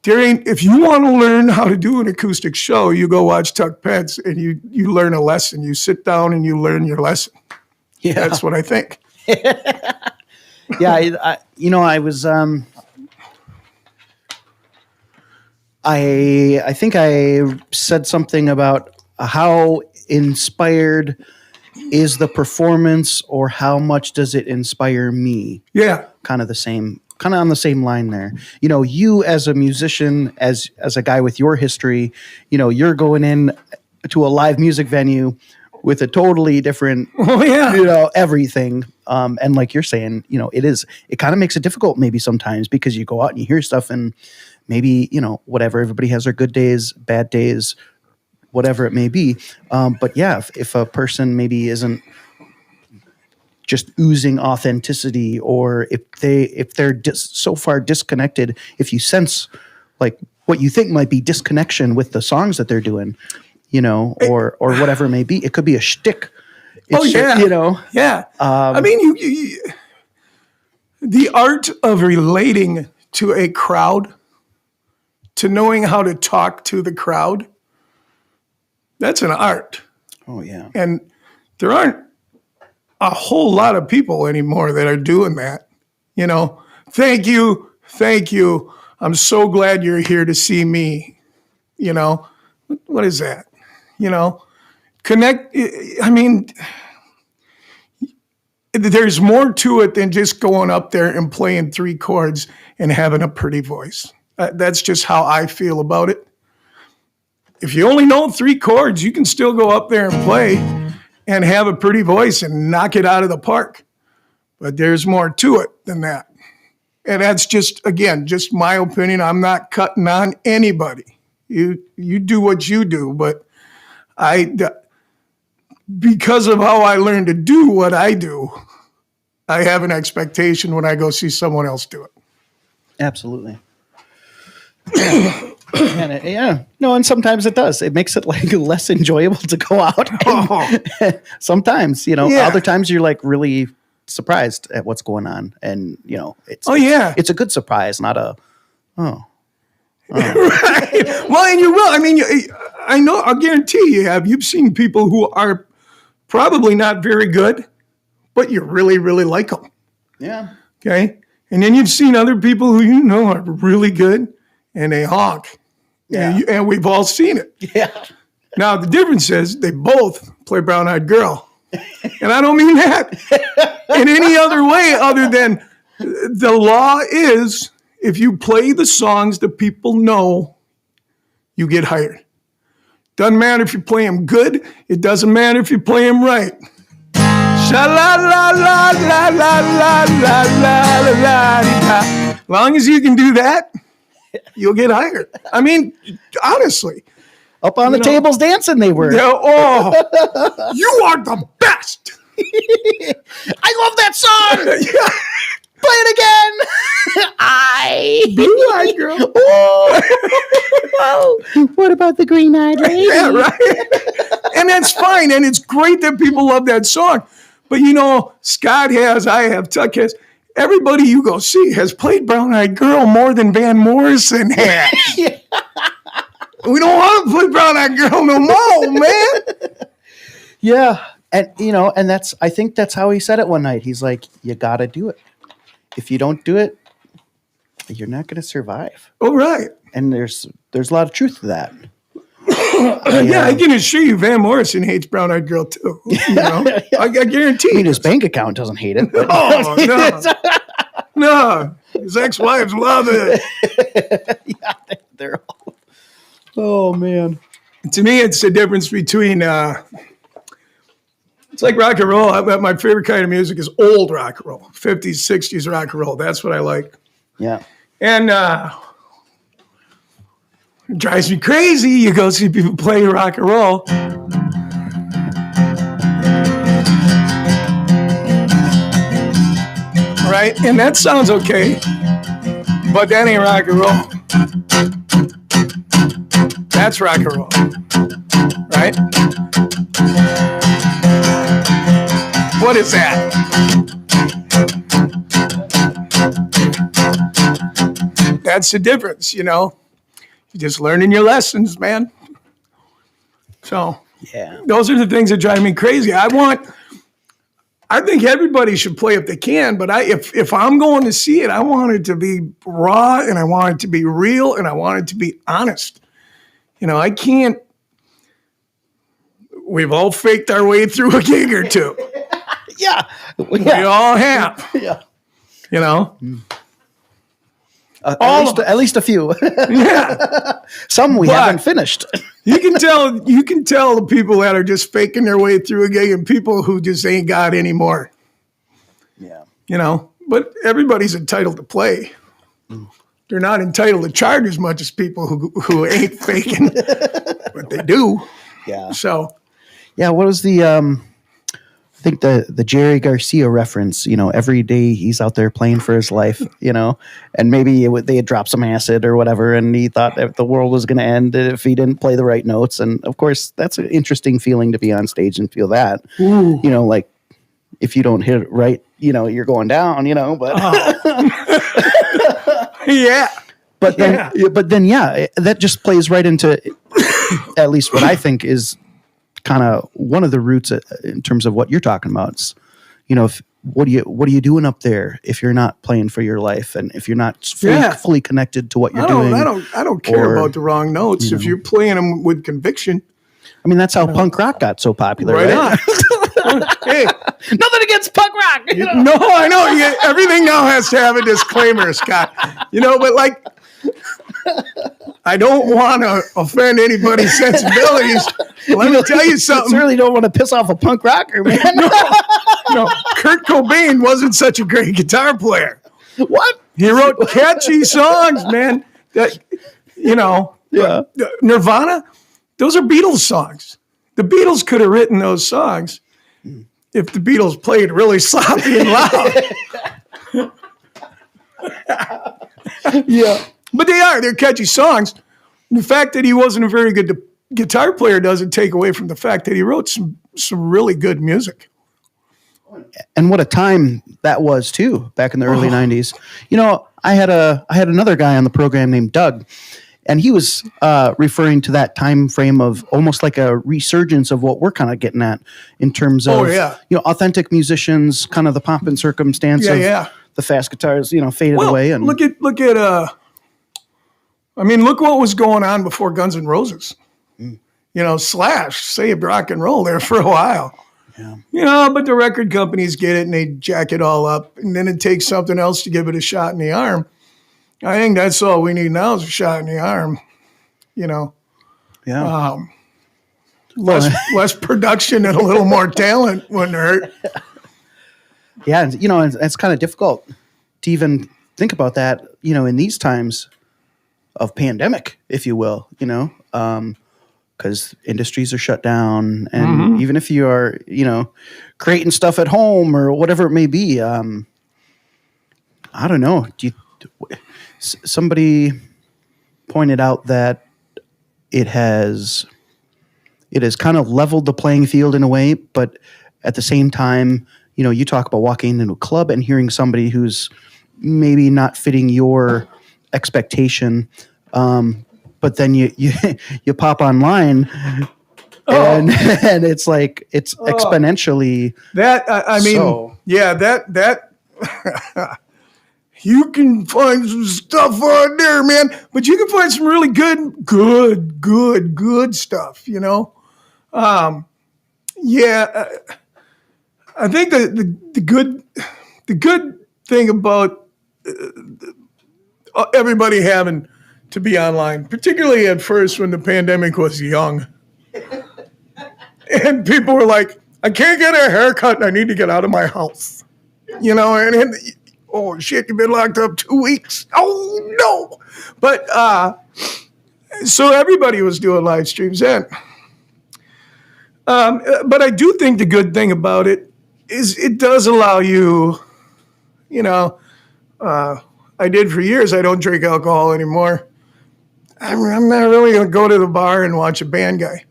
[SPEAKER 1] if you want to learn how to do an acoustic show, you go watch Tuck Pets and you learn a lesson. You sit down and you learn your lesson.
[SPEAKER 2] Yeah.
[SPEAKER 1] That's what I think.
[SPEAKER 2] Yeah. I was, I think I said something about how inspired is the performance or how much does it inspire me?
[SPEAKER 1] Yeah.
[SPEAKER 2] Kind of on the same line there. You as a musician, as a guy with your history, you're going in to a live music venue with a totally different, everything. And like you're saying, it kind of makes it difficult maybe sometimes because you go out and you hear stuff and maybe, whatever, everybody has their good days, bad days, whatever it may be. But yeah, if a person maybe isn't just oozing authenticity, or if they're so far disconnected, if you sense like what you think might be disconnection with the songs that they're doing, or whatever it may be, it could be a shtick.
[SPEAKER 1] Yeah. I mean, the art of relating to a crowd, to knowing how to talk to the crowd, that's an art.
[SPEAKER 2] Oh yeah.
[SPEAKER 1] And there aren't a whole lot of people anymore that are doing that. Thank you. I'm so glad you're here to see me. What is that? Connect. I mean, there's more to it than just going up there and playing 3 chords and having a pretty voice. That's just how I feel about it. If you only know 3 chords, you can still go up there and play and have a pretty voice and knock it out of the park. But there's more to it than that. And that's just my opinion. I'm not cutting on anybody. You do what you do, but because of how I learned to do what I do, I have an expectation when I go see someone else do it.
[SPEAKER 2] Absolutely. And sometimes it does. It makes it like less enjoyable to go out. Sometimes, other times you're like really surprised at what's going on, and it's a good surprise, not a Right.
[SPEAKER 1] Well, and you will. I mean, I guarantee you've seen people who are probably not very good, but you really, really like them.
[SPEAKER 2] Yeah.
[SPEAKER 1] Okay. And then you've seen other people who are really good and they honk.
[SPEAKER 2] Yeah.
[SPEAKER 1] And we've all seen it.
[SPEAKER 2] Yeah.
[SPEAKER 1] Now, the difference is they both play Brown Eyed Girl. And I don't mean that in any other way other than the law is if you play the songs that people know, you get hired. Doesn't matter if you play them good. It doesn't matter if you play them right. Sha-la-la-la-la-la-la-la-la-la-la. As long as you can do that, you'll get hired. I mean, honestly.
[SPEAKER 2] Up on the tables dancing they were.
[SPEAKER 1] Yeah, you are the best.
[SPEAKER 2] I love that song.
[SPEAKER 1] Yeah.
[SPEAKER 2] Play it again.
[SPEAKER 1] Blue-eyed girl.
[SPEAKER 2] Oh. What about the green-eyed lady?
[SPEAKER 1] Yeah, right. And that's fine. And it's great that people love that song. But Scott has, I have, Tuck has. Everybody you go see has played Brown Eyed Girl more than Van Morrison has. Yeah. We don't want to play Brown Eyed Girl no more, man.
[SPEAKER 2] Yeah. And, and I think that's how he said it one night. He's like, you got to do it. If you don't do it, you're not going to survive.
[SPEAKER 1] Oh, right.
[SPEAKER 2] And there's a lot of truth to that.
[SPEAKER 1] I can assure you Van Morrison hates Brown Eyed Girl too. I guarantee.
[SPEAKER 2] I mean, his bank account doesn't hate it. But.
[SPEAKER 1] No. No. His ex-wives love it.
[SPEAKER 2] Yeah, they're all. Oh, man.
[SPEAKER 1] To me, it's the difference between it's like rock and roll. My favorite kind of music is old rock and roll, 50s, 60s rock and roll. That's what I like.
[SPEAKER 2] Yeah.
[SPEAKER 1] And it drives me crazy. You go see people play rock and roll. Right? And that sounds okay. But that ain't rock and roll. That's rock and roll. Right? What is that? That's the difference, just learning your lessons, man. So
[SPEAKER 2] Yeah.
[SPEAKER 1] those are the things that drive me crazy. I think everybody should play if they can, but if I'm going to see it, I want it to be raw and I want it to be real and I want it to be honest. I can't. We've all faked our way through a gig or two.
[SPEAKER 2] Yeah.
[SPEAKER 1] We all have.
[SPEAKER 2] Yeah.
[SPEAKER 1] At
[SPEAKER 2] least a few.
[SPEAKER 1] Yeah.
[SPEAKER 2] Some we haven't finished.
[SPEAKER 1] You can tell the people that are just faking their way through a gig and people who just ain't got any more.
[SPEAKER 2] Yeah.
[SPEAKER 1] But everybody's entitled to play. They're not entitled to charge as much as people who ain't faking, but they do.
[SPEAKER 2] Yeah.
[SPEAKER 1] So.
[SPEAKER 2] Yeah. What was the, I think the Jerry Garcia reference, every day he's out there playing for his life, and maybe they had dropped some acid or whatever, and he thought that the world was going to end if he didn't play the right notes. And of course, that's an interesting feeling to be on stage and feel that, like if you don't hit it right, you're going down, but.
[SPEAKER 1] Yeah.
[SPEAKER 2] But then, that just plays right into at least what I think is kind of one of the roots in terms of what you're talking about. It's, what are you doing up there if you're not playing for your life and if you're not fully connected to what you're doing?
[SPEAKER 1] I don't care about the wrong notes if you're playing them with conviction.
[SPEAKER 2] I mean, that's how punk rock got so popular, right?
[SPEAKER 1] On. Hey,
[SPEAKER 2] nothing against punk rock.
[SPEAKER 1] No, I know. Everything now has to have a disclaimer, Scott. But like, I don't want to offend anybody's sensibilities. Let me tell you something.
[SPEAKER 2] You really don't want to piss off a punk rocker, man.
[SPEAKER 1] No, Kurt Cobain wasn't such a great guitar player.
[SPEAKER 2] What?
[SPEAKER 1] He wrote catchy songs, man. Nirvana, those are Beatles songs. The Beatles could have written those songs if the Beatles played really sloppy and loud.
[SPEAKER 2] Yeah.
[SPEAKER 1] But they're catchy songs. The fact that he wasn't a very good guitar player doesn't take away from the fact that he wrote some really good music.
[SPEAKER 2] And what a time that was too, back in the early 90s. I had another guy on the program named Doug, and he was referring to that time frame of almost like a resurgence of what we're kind of getting at in terms of authentic musicians, kind of the pomp and circumstance of the fast guitars, faded away. And
[SPEAKER 1] look at look what was going on before Guns N' Roses. Slash saved rock and roll there for a while.
[SPEAKER 2] Yeah.
[SPEAKER 1] But the record companies get it and they jack it all up, and then it takes something else to give it a shot in the arm. I think that's all we need now is a shot in the arm.
[SPEAKER 2] Yeah.
[SPEAKER 1] Less production and a little more talent wouldn't hurt.
[SPEAKER 2] Yeah, and it's kind of difficult to even think about that, in these times of pandemic, if you will, because industries are shut down, and even if you are, creating stuff at home or whatever it may be, I don't know. Somebody pointed out that it has kind of leveled the playing field in a way, but at the same time, you talk about walking into a club and hearing somebody who's maybe not fitting your expectation, but then you pop online and it's like it's exponentially
[SPEAKER 1] that you can find some stuff on there, man, but you can find some really good stuff, I think the good thing about everybody having to be online, particularly at first when the pandemic was young, and people were like, I can't get a haircut and I need to get out of my house, and oh shit, you've been locked up 2 weeks. Oh no. But so everybody was doing live streams then. But I do think the good thing about it is it does allow you, I did for years. I don't drink alcohol anymore. I'm not really going to go to the bar and watch a band guy.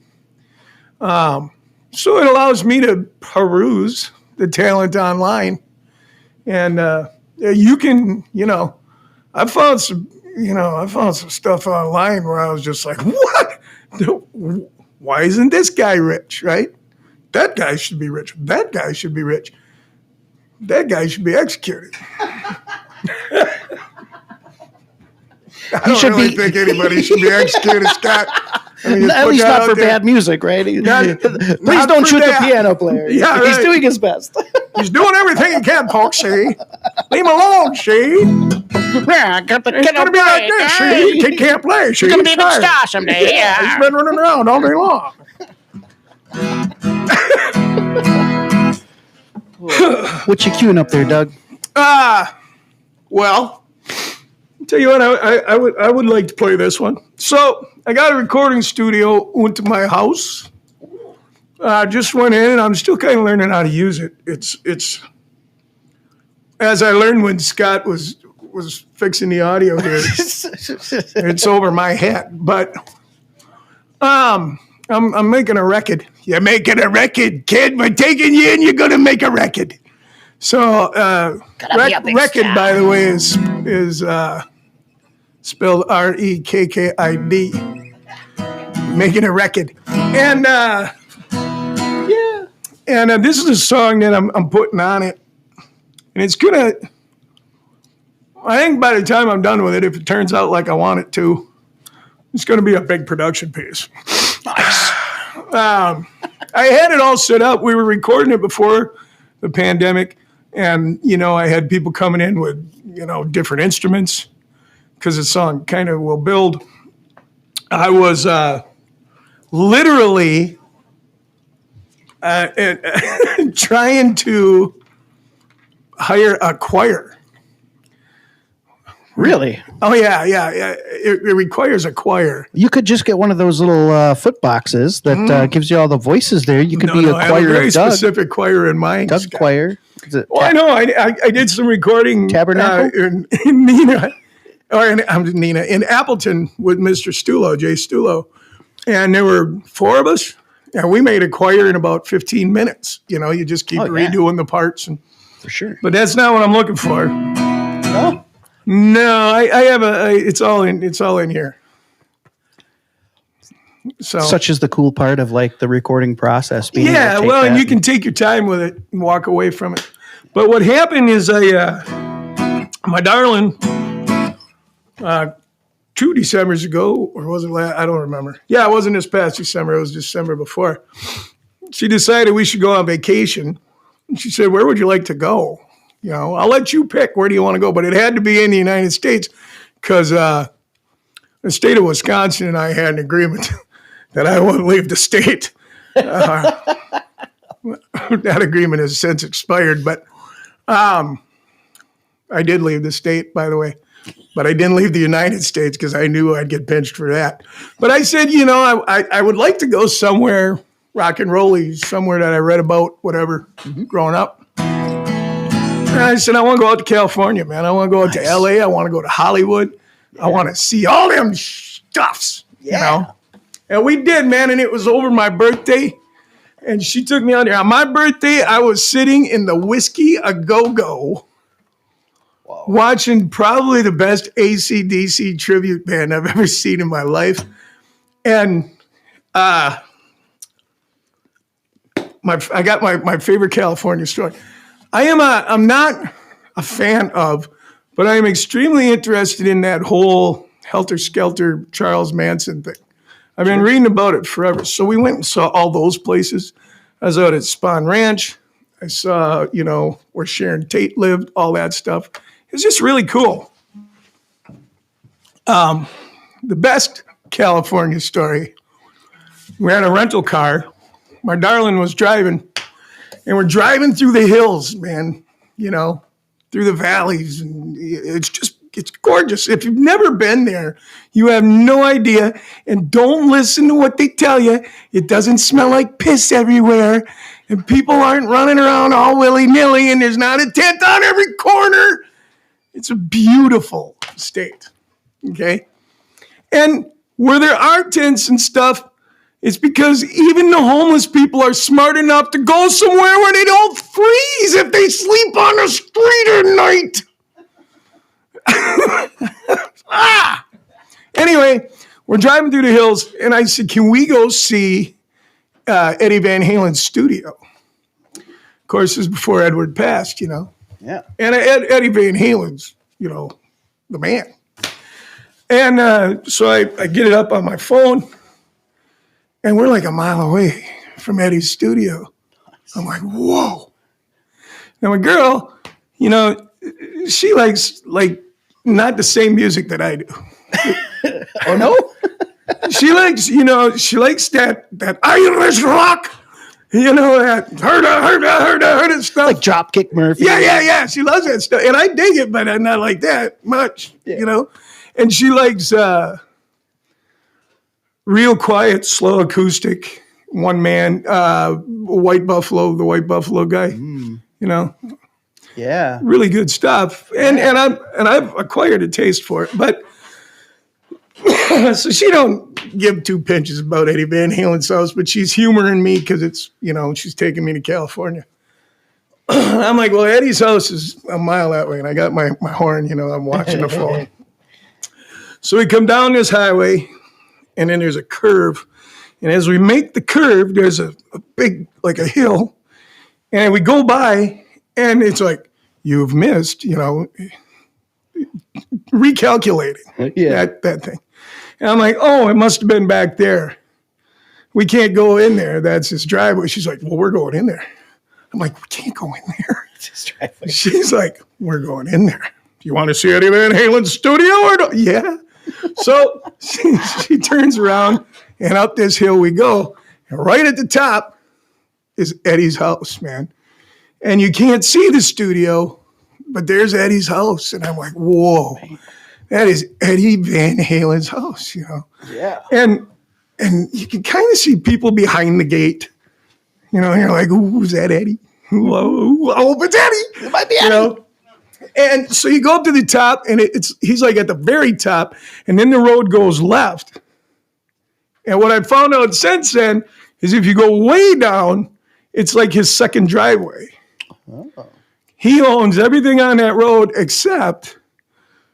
[SPEAKER 1] So it allows me to peruse the talent online. And you can, I've found some I found some stuff online where I was just like, what? Why isn't this guy rich, right? That guy should be rich. That guy should be rich. That guy should be executed. I don't really think anybody should be executed, Scott. I mean,
[SPEAKER 2] at least not for bad music, right? Please don't shoot the piano player. Yeah, he's doing his best.
[SPEAKER 1] He's doing everything he can, folks, see? Leave him alone, see?
[SPEAKER 3] Yeah, got the
[SPEAKER 1] It's going to be like this, see? He can't play, see?
[SPEAKER 3] He's going to be a big star someday, yeah.
[SPEAKER 1] He's been running around all day long.
[SPEAKER 2] What you queuing up there, Doug?
[SPEAKER 1] Well, I'll tell you what, I would like to play this one. So, I got a recording studio into my house. Just went in, and I'm still kind of learning how to use it. It's as I learned when Scott was fixing the audio here. It's over my head, but I'm making a record. You're making a record, kid. We're taking you in. You're gonna make a record. So record, by the way, is spelled R-E-K-K-I-D. Making a record, and and this is a song that I'm putting on it, and it's gonna. I think by the time I'm done with it, if it turns out like I want it to, it's gonna be a big production piece.
[SPEAKER 2] Nice.
[SPEAKER 1] I had it all set up. We were recording it before the pandemic, and I had people coming in with different instruments because the song kind of will build. I was literally trying to hire a choir.
[SPEAKER 2] Really?
[SPEAKER 1] Oh, yeah. It requires a choir.
[SPEAKER 2] You could just get one of those little foot boxes that gives you all the voices there. You could be a choir
[SPEAKER 1] I have a very
[SPEAKER 2] of Doug.
[SPEAKER 1] specific choir in mind.
[SPEAKER 2] Doug choir.
[SPEAKER 1] Well, I know. I did some recording
[SPEAKER 2] Tabernacle?
[SPEAKER 1] in Nina, in Appleton with Mr. Stulo, Jay Stulo. And there were 4 of us. And we made a choir in about 15 minutes. You just keep redoing the parts.
[SPEAKER 2] For sure.
[SPEAKER 1] But that's not what I'm looking for.
[SPEAKER 2] No?
[SPEAKER 1] No, I have it's all in here. So
[SPEAKER 2] Such is the cool part of like the recording process. Being
[SPEAKER 1] and you can take your time with it and walk away from it. But what happened is my darling, 2 Decembers ago, or was it I don't remember. Yeah, it wasn't this past December. It was December before. She decided we should go on vacation. And she said, "Where would you like to go? I'll let you pick. Where do you want to go?" But it had to be in the United States because the state of Wisconsin and I had an agreement that I wouldn't leave the state. That agreement has since expired, but I did leave the state, by the way. But I didn't leave the United States because I knew I'd get pinched for that. But I said, I would like to go somewhere rock and rolly, somewhere that I read about, whatever, growing up. And I said, I want to go out to California, man. I want to go out to LA. I want to go to Hollywood. I want to see all them stuffs, And we did, man. And it was over my birthday. And she took me out there. On my birthday, I was sitting in the Whiskey A Go-Go watching probably the best AC/DC tribute band I've ever seen in my life. And I got my favorite California story. I'm not a fan of, but I am extremely interested in that whole helter-skelter Charles Manson thing. I've been reading about it forever. So we went and saw all those places. I was out at Spahn Ranch. I saw, where Sharon Tate lived, all that stuff. It was just really cool. The best California story, we had a rental car. My darling was driving, and we're driving through the hills, man, through the valleys. And it's gorgeous. If you've never been there, you have no idea. And don't listen to what they tell you. It doesn't smell like piss everywhere. And people aren't running around all willy-nilly, and there's not a tent on every corner. It's a beautiful state, okay? And where there are tents and stuff, it's because even the homeless people are smart enough to go somewhere where they don't freeze if they sleep on the street at night. Anyway, we're driving through the hills, and I said, "Can we go see Eddie Van Halen's studio?" Of course, this is before Edward passed,
[SPEAKER 2] Yeah.
[SPEAKER 1] And Eddie Van Halen's, the man. And so I get it up on my phone, and we're like a mile away from Eddie's studio. I'm like, whoa. Now, my girl, she likes, not the same music that I do.
[SPEAKER 2] Oh, no?
[SPEAKER 1] She likes, she likes that Irish rock, that herda stuff.
[SPEAKER 2] Like Dropkick Murphy.
[SPEAKER 1] Yeah. She loves that stuff. And I dig it, but I'm not like that much, And she likes real quiet, slow acoustic, one man, White Buffalo, the White Buffalo guy,
[SPEAKER 2] Yeah.
[SPEAKER 1] really good stuff. And I've acquired a taste for it, but so she don't give two pinches about Eddie Van Halen's house, but she's humoring me because it's, she's taking me to California. I'm like, well, Eddie's house is a mile that way, and I got my horn, I'm watching the phone. So we come down this highway, and then there's a curve. And as we make the curve, there's a big, like a hill. And we go by, and it's like, you've missed, recalculating that thing. And I'm like, oh, it must have been back there. We can't go in there. That's his driveway. She's like, well, we're going in there. I'm like, we can't go in there. She's like, we're going in there. Do you want to see Eddie Van Halen's studio or no? Yeah. So she turns around, and up this hill we go. And right at the top is Eddie's house, man. And you can't see the studio, but there's Eddie's house. And I'm like, whoa, that is Eddie Van Halen's house,
[SPEAKER 2] Yeah.
[SPEAKER 1] And you can kind of see people behind the gate. You're like, who's that Eddie? I hope it's Eddie.
[SPEAKER 2] It might be Eddie.
[SPEAKER 1] And so you go up to the top, and he's like at the very top, and then the road goes left. And what I found out since then is if you go way down, it's like his second driveway. Oh. He owns everything on that road except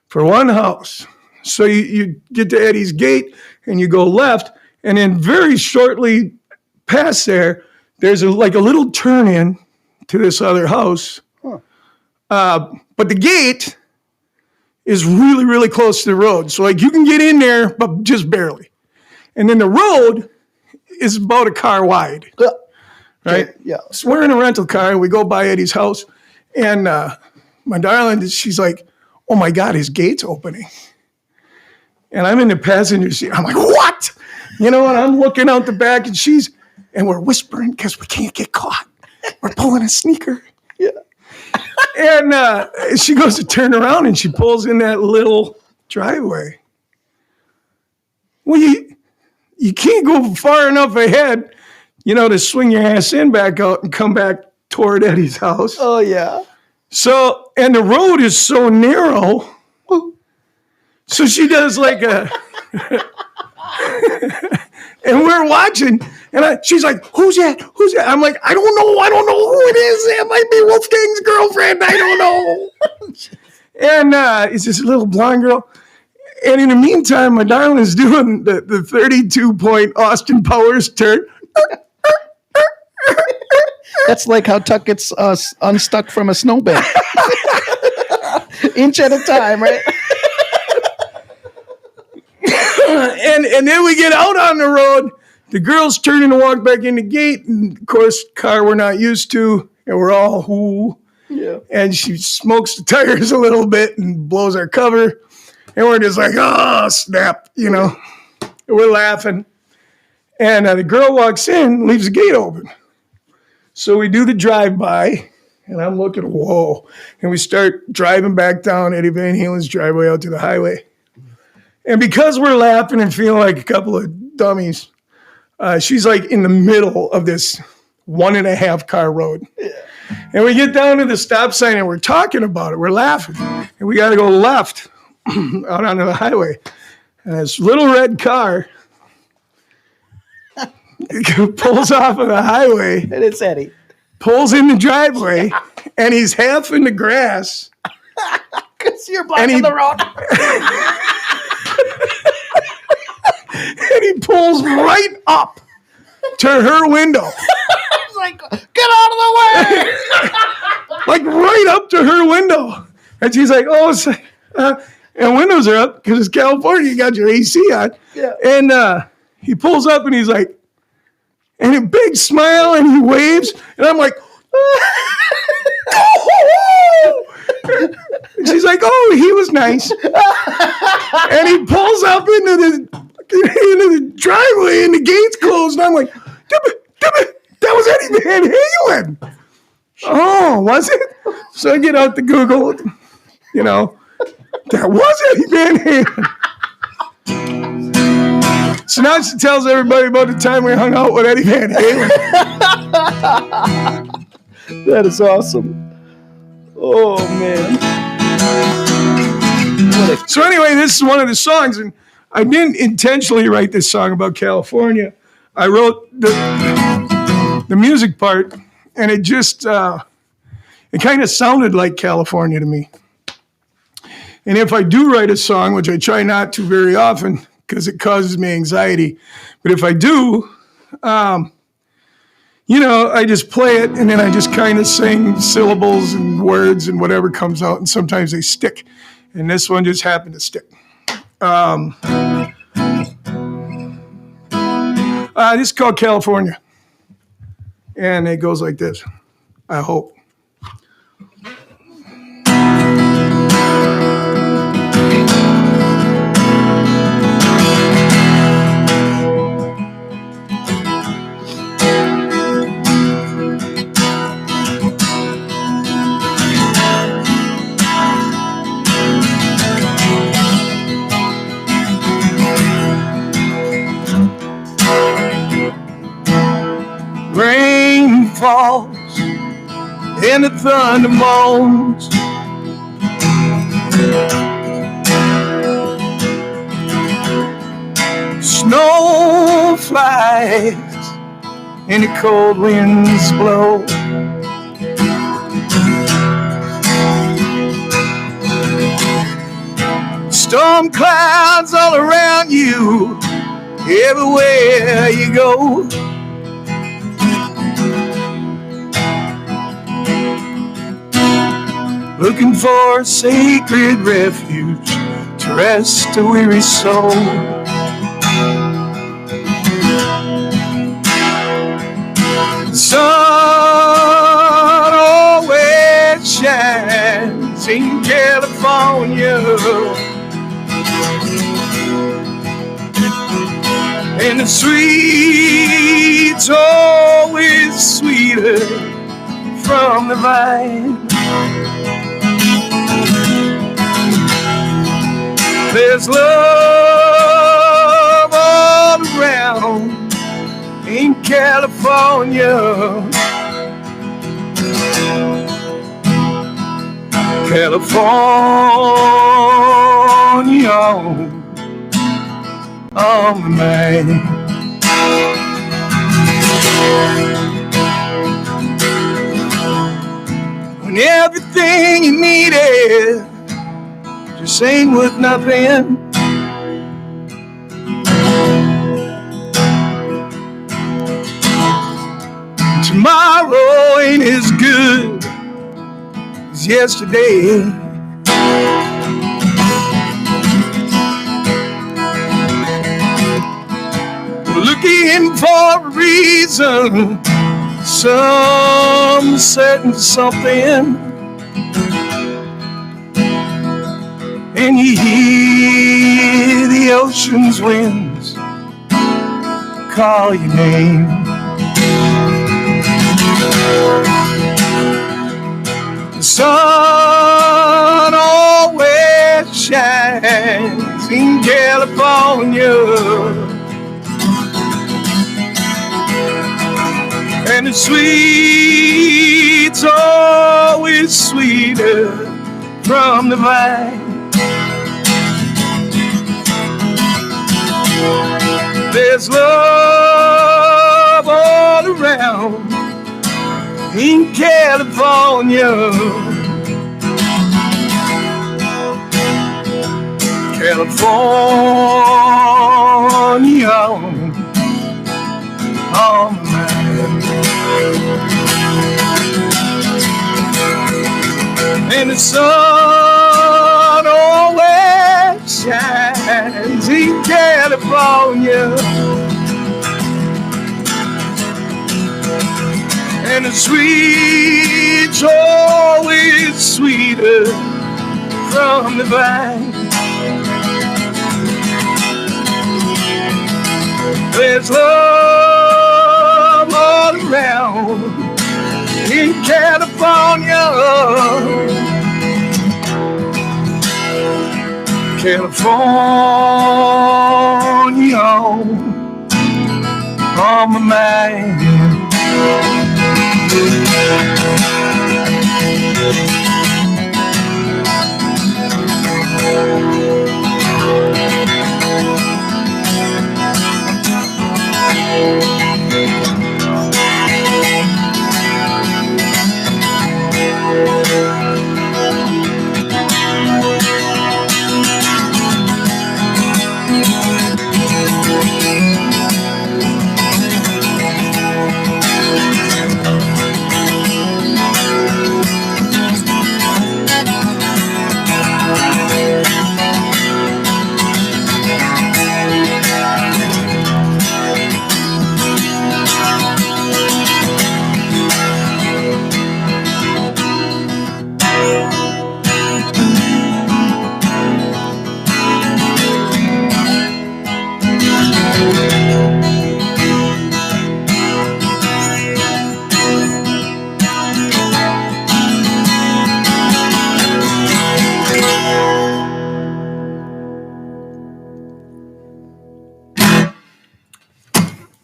[SPEAKER 1] for one house. So you get to Eddie's gate, and you go left, and then very shortly past there's a little turn in to this other house. But the gate is really, really close to the road. So you can get in there, but just barely. And then the road is about a car wide. Right?
[SPEAKER 2] Yeah.
[SPEAKER 1] So we're in a rental car, and we go by Eddie's house. And my darling, she's like, oh my God, his gate's opening. And I'm in the passenger seat. I'm like, what? And I'm looking out the back, and we're whispering because we can't get caught. We're pulling a sneaker.
[SPEAKER 2] Yeah.
[SPEAKER 1] And she goes to turn around, and she pulls in that little driveway. Well, you can't go far enough ahead, to swing your ass in back out and come back toward Eddie's house.
[SPEAKER 2] Oh, yeah.
[SPEAKER 1] So, and the road is so narrow. So she does like a, and we're watching, and she's like, who's that? Who's that? I'm like, I don't know who it is. It might be Wolfgang's girlfriend. I don't know. And it's this little blonde girl. And in the meantime, my darling's doing the 32-point Austin Powers turn.
[SPEAKER 2] That's like how Tuck gets unstuck from a snowbank. Inch at a time, right?
[SPEAKER 1] And then we get out on the road. The girl's turning to walk back in the gate. And, of course, car we're not used to. And we're all, whoo.
[SPEAKER 2] Yeah.
[SPEAKER 1] And she smokes the tires a little bit and blows our cover. And we're just like, oh, snap, We're laughing. And the girl walks in, leaves the gate open. So we do the drive-by, and I'm looking, whoa. And we start driving back down Eddie Van Halen's driveway out to the highway. And because we're laughing and feeling like a couple of dummies, she's like in the middle of this 1.5 car road. Yeah. And we get down to the stop sign, and we're talking about it. We're laughing. And we got to go left out onto the highway. And this little red car pulls off of the highway.
[SPEAKER 2] And it's Eddie.
[SPEAKER 1] Pulls in the driveway, and he's half in the grass.
[SPEAKER 2] You're blocking the road.
[SPEAKER 1] And he pulls right up to her window.
[SPEAKER 2] He's like, get out of the way.
[SPEAKER 1] Like right up to her window. And she's like, oh, and windows are up because it's California. You got your AC on.
[SPEAKER 2] Yeah.
[SPEAKER 1] And he pulls up and he's like, and a big smile and he waves. And I'm like, oh! And she's like, oh, he was nice. And he pulls up into the driveway and the gate's closed. And I'm like, that was Eddie Van Halen. Oh, was it? So I get out the Google, that was Eddie Van Halen. So now she tells everybody about the time we hung out with Eddie Van Halen.
[SPEAKER 2] That is awesome. Oh, man.
[SPEAKER 1] So anyway, this is one of the songs, and I didn't intentionally write this song about California. I wrote the music part, and it just, it kind of sounded like California to me. And if I do write a song, which I try not to very often because it causes me anxiety, but if I do, I just play it and then I just kind of sing syllables and words and whatever comes out, and sometimes they stick. And this one just happened to stick. This is called California. And it goes like this, I hope. Rain falls and the thunder moans. Snow flies and the cold winds blow. Storm clouds all around you, everywhere you go. Looking for a sacred refuge to rest a weary soul. The sun always shines in California, and the sweet's always sweeter from the vine. There's love all around in California. California on my mind. When everything you needed just ain't worth nothing. Tomorrow ain't as good as yesterday. We're looking for a reason, some certain something. And you hear the ocean's winds call your name. The sun always shines in California, and the sweet's always sweeter from the vine. There's love all around in California. California on my mind. And the sun always shines in California. And the sweet's always sweeter from the vine. There's love all around in California. California on my mind.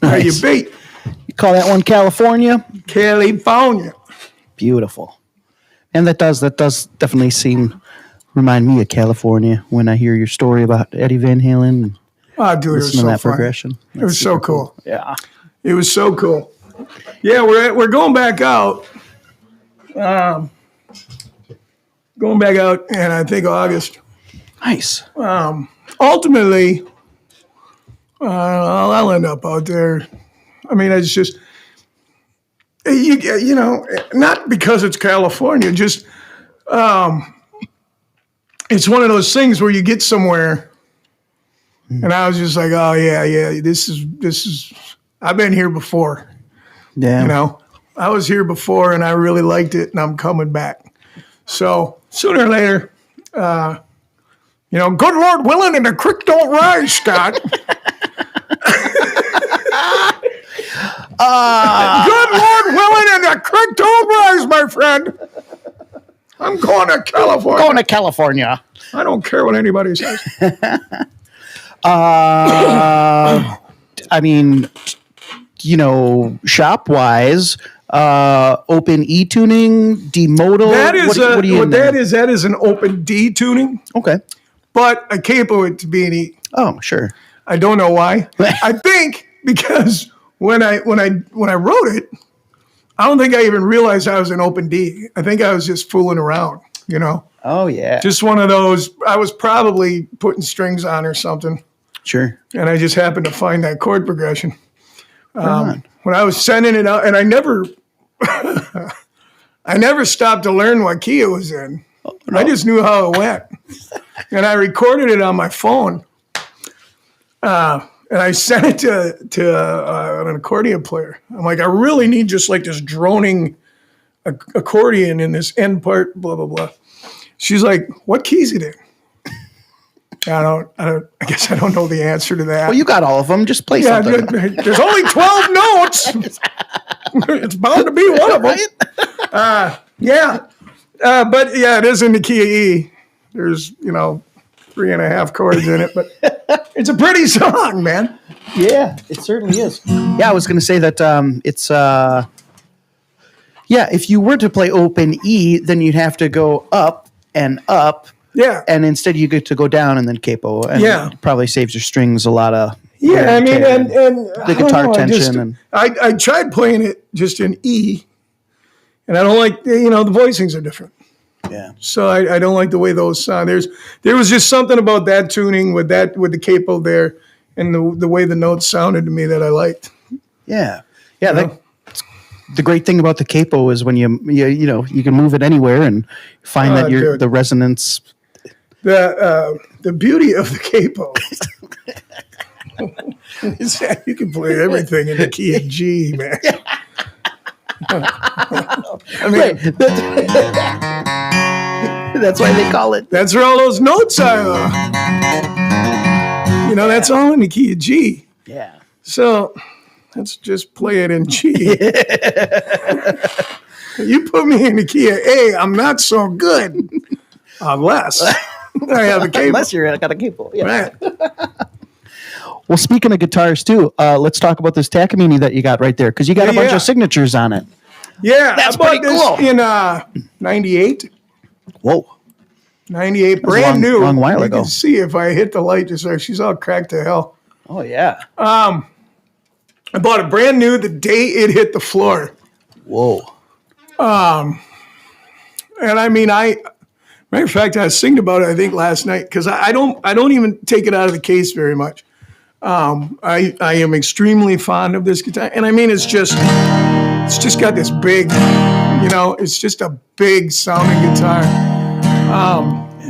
[SPEAKER 1] How you
[SPEAKER 2] Nice.
[SPEAKER 1] beat
[SPEAKER 2] You call that one California?
[SPEAKER 1] California?
[SPEAKER 2] Beautiful. And that does definitely remind me of California when I hear your story about Eddie Van Halen.
[SPEAKER 1] Oh, dude, it was
[SPEAKER 2] Listen to
[SPEAKER 1] so
[SPEAKER 2] that
[SPEAKER 1] fun.
[SPEAKER 2] progression.
[SPEAKER 1] It was so cool.
[SPEAKER 2] Yeah.
[SPEAKER 1] It was so cool. Yeah, we're going back out. Going back out, and I think August.
[SPEAKER 2] Nice.
[SPEAKER 1] Ultimately, I'll end up out there. I mean, it's just you know, not because it's California. Just it's one of those things where you get somewhere, and I was just like, oh yeah. This is. I've been here before.
[SPEAKER 2] Yeah.
[SPEAKER 1] You know, I was here before, and I really liked it, and I'm coming back. So sooner or later, good Lord willing, and the creek don't rise, Scott. Good Lord willing, and the creek don't rise, my friend. I'm going to California.
[SPEAKER 3] Going to California.
[SPEAKER 1] I don't care what anybody says.
[SPEAKER 2] I mean, shop wise, open e tuning, demodal.
[SPEAKER 1] That is
[SPEAKER 2] what do you
[SPEAKER 1] that is an open D tuning,
[SPEAKER 2] Okay.
[SPEAKER 1] but I capo it to be an E.
[SPEAKER 2] Oh, sure.
[SPEAKER 1] I don't know why. I think because when I wrote it, I don't think I even realized I was an open D. I think I was just fooling around,
[SPEAKER 2] Oh yeah.
[SPEAKER 1] Just one of those. I was probably putting strings on or something,
[SPEAKER 2] Sure.
[SPEAKER 1] and I just happened to find that chord progression.
[SPEAKER 2] Right on.
[SPEAKER 1] When I was sending it out, and I never stopped to learn what key it was in. I just knew how it went, and I recorded it on my phone. And I sent it to an accordion player. I'm like, I really need just like this droning accordion in this end part, blah, blah, blah. She's like, what key is it in? I guess I don't know the answer to that.
[SPEAKER 2] Well, you got all of them. Just play
[SPEAKER 1] Yeah,
[SPEAKER 2] something.
[SPEAKER 1] there's only 12 notes. It's bound to be one of them. Yeah. But yeah, it is in the key of E. There's, 3.5 chords in it, but it's a pretty song, man.
[SPEAKER 2] Yeah, it certainly is. Yeah, I was going to say that it's if you were to play open E, then you'd have to go up and up.
[SPEAKER 1] Yeah.
[SPEAKER 2] And instead you get to go down and then capo. And it probably saves your strings a lot of
[SPEAKER 1] Yeah, I mean, and
[SPEAKER 2] the guitar tension.
[SPEAKER 1] I tried playing it just in E, and I don't like, the voicings are different.
[SPEAKER 2] Yeah.
[SPEAKER 1] So I don't like the way those sound. There was just something about that tuning with the capo there, and the way the notes sounded to me that I liked.
[SPEAKER 2] Yeah. Yeah.
[SPEAKER 1] You know?
[SPEAKER 2] The great thing about the capo is when you can move it anywhere and find that
[SPEAKER 1] Dude.
[SPEAKER 2] the resonance.
[SPEAKER 1] The beauty of the capo is that you can play everything in the key of G, man. I mean,
[SPEAKER 2] Right. That's why they call it.
[SPEAKER 1] that's where all those notes are. That's all in the key of G.
[SPEAKER 2] Yeah.
[SPEAKER 1] So let's just play it in G. You put me in the key of A, I'm not so good. Unless I have a capo.
[SPEAKER 2] Unless you're got a capo. Yeah.
[SPEAKER 1] Right.
[SPEAKER 2] Well, speaking of guitars too, let's talk about this Takamine that you got right there because you got a bunch of signatures on it.
[SPEAKER 1] Yeah,
[SPEAKER 2] That's
[SPEAKER 1] I bought
[SPEAKER 2] pretty
[SPEAKER 1] this
[SPEAKER 2] cool.
[SPEAKER 1] in 98.
[SPEAKER 2] Whoa.
[SPEAKER 1] 98, brand new.
[SPEAKER 2] long while
[SPEAKER 1] you
[SPEAKER 2] ago.
[SPEAKER 1] can see if I hit the light just there. She's all cracked to hell.
[SPEAKER 2] Oh yeah.
[SPEAKER 1] I bought it brand new the day it hit the floor.
[SPEAKER 2] Whoa.
[SPEAKER 1] And I mean, matter of fact, I was thinking about it, I think last night, because I don't even take it out of the case very much. I am extremely fond of this guitar. And I mean, it's just got this big, it's just a big sounding guitar.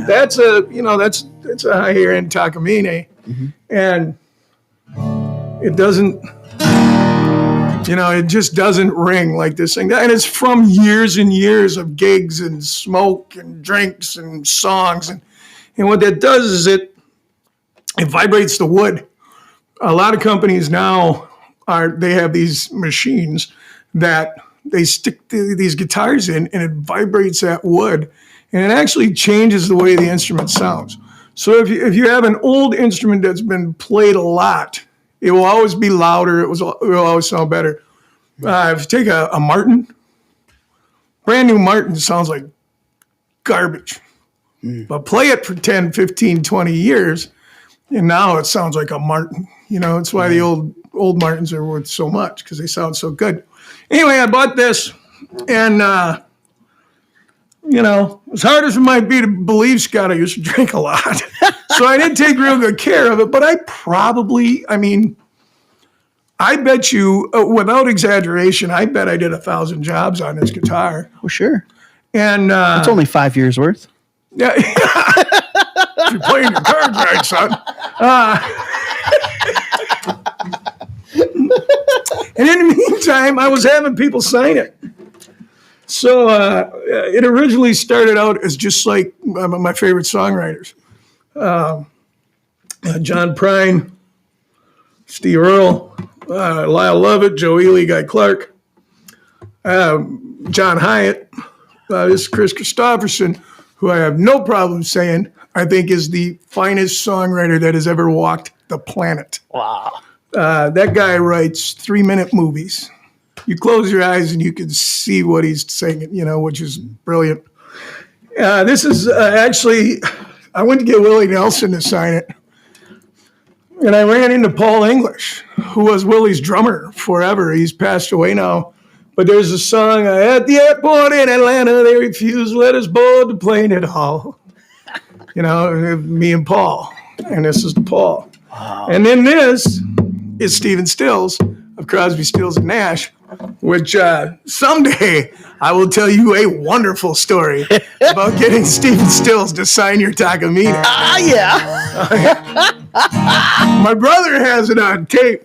[SPEAKER 1] That's a higher end Takamine.
[SPEAKER 2] Mm-hmm.
[SPEAKER 1] And it doesn't, it just doesn't ring like this thing. And it's from years and years of gigs and smoke and drinks and songs. And what that does is it vibrates the wood. A lot of companies now they have these machines that they stick these guitars in, and it vibrates that wood, and it actually changes the way the instrument sounds. So if you have an old instrument that's been played a lot, it will always be louder. It will always sound better. If you take a Martin, brand new Martin sounds like garbage. But play it for 10, 15, 20 years, and now it sounds like a Martin. It's why the old Martins are worth so much, because they sound so good. Anyway, I bought this, and, as hard as it might be to believe, Scott, I used to drink a lot. So I didn't take real good care of it, but I bet you, without exaggeration, I bet I did 1,000 jobs on this guitar.
[SPEAKER 2] Well, sure.
[SPEAKER 1] And
[SPEAKER 2] It's only 5 years worth.
[SPEAKER 1] yeah, if you're playing your cards right, son. And in the meantime, I was having people sign it. So it originally started out as just like my favorite songwriters. John Prine, Steve Earle, Lyle Lovett, Joe Ely, Guy Clark, John Hyatt, this is Chris Christopherson, who I have no problem saying I think is the finest songwriter that has ever walked the planet.
[SPEAKER 2] Wow.
[SPEAKER 1] That guy writes 3-minute movies. You close your eyes and you can see what he's singing, which is brilliant. This is actually, I went to get Willie Nelson to sign it. And I ran into Paul English, who was Willie's drummer forever. He's passed away now. But there's a song, at the airport in Atlanta, they refused to let us board the plane at all. Me and Paul. And this is the Paul. Wow. And then this is Stephen Stills of Crosby, Stills, and Nash, which someday I will tell you a wonderful story about getting Stephen Stills to sign your Takamine.
[SPEAKER 2] Yeah.
[SPEAKER 1] My brother has it on tape.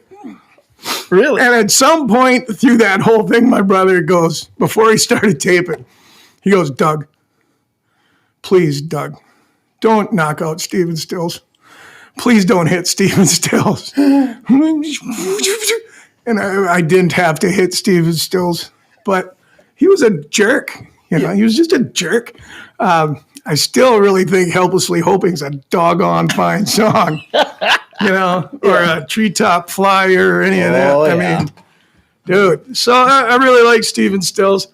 [SPEAKER 2] Really?
[SPEAKER 1] And at some point through that whole thing, my brother goes, before he started taping, he goes, Doug, please, Doug, don't knock out Stephen Stills. Please don't hit Stephen Stills. And I didn't have to hit Stephen Stills, but he was a jerk. He was just a jerk. I still really think Helplessly Hoping's a doggone fine song, or a Treetop Flyer or any of that. I mean, dude. So I really like Stephen Stills,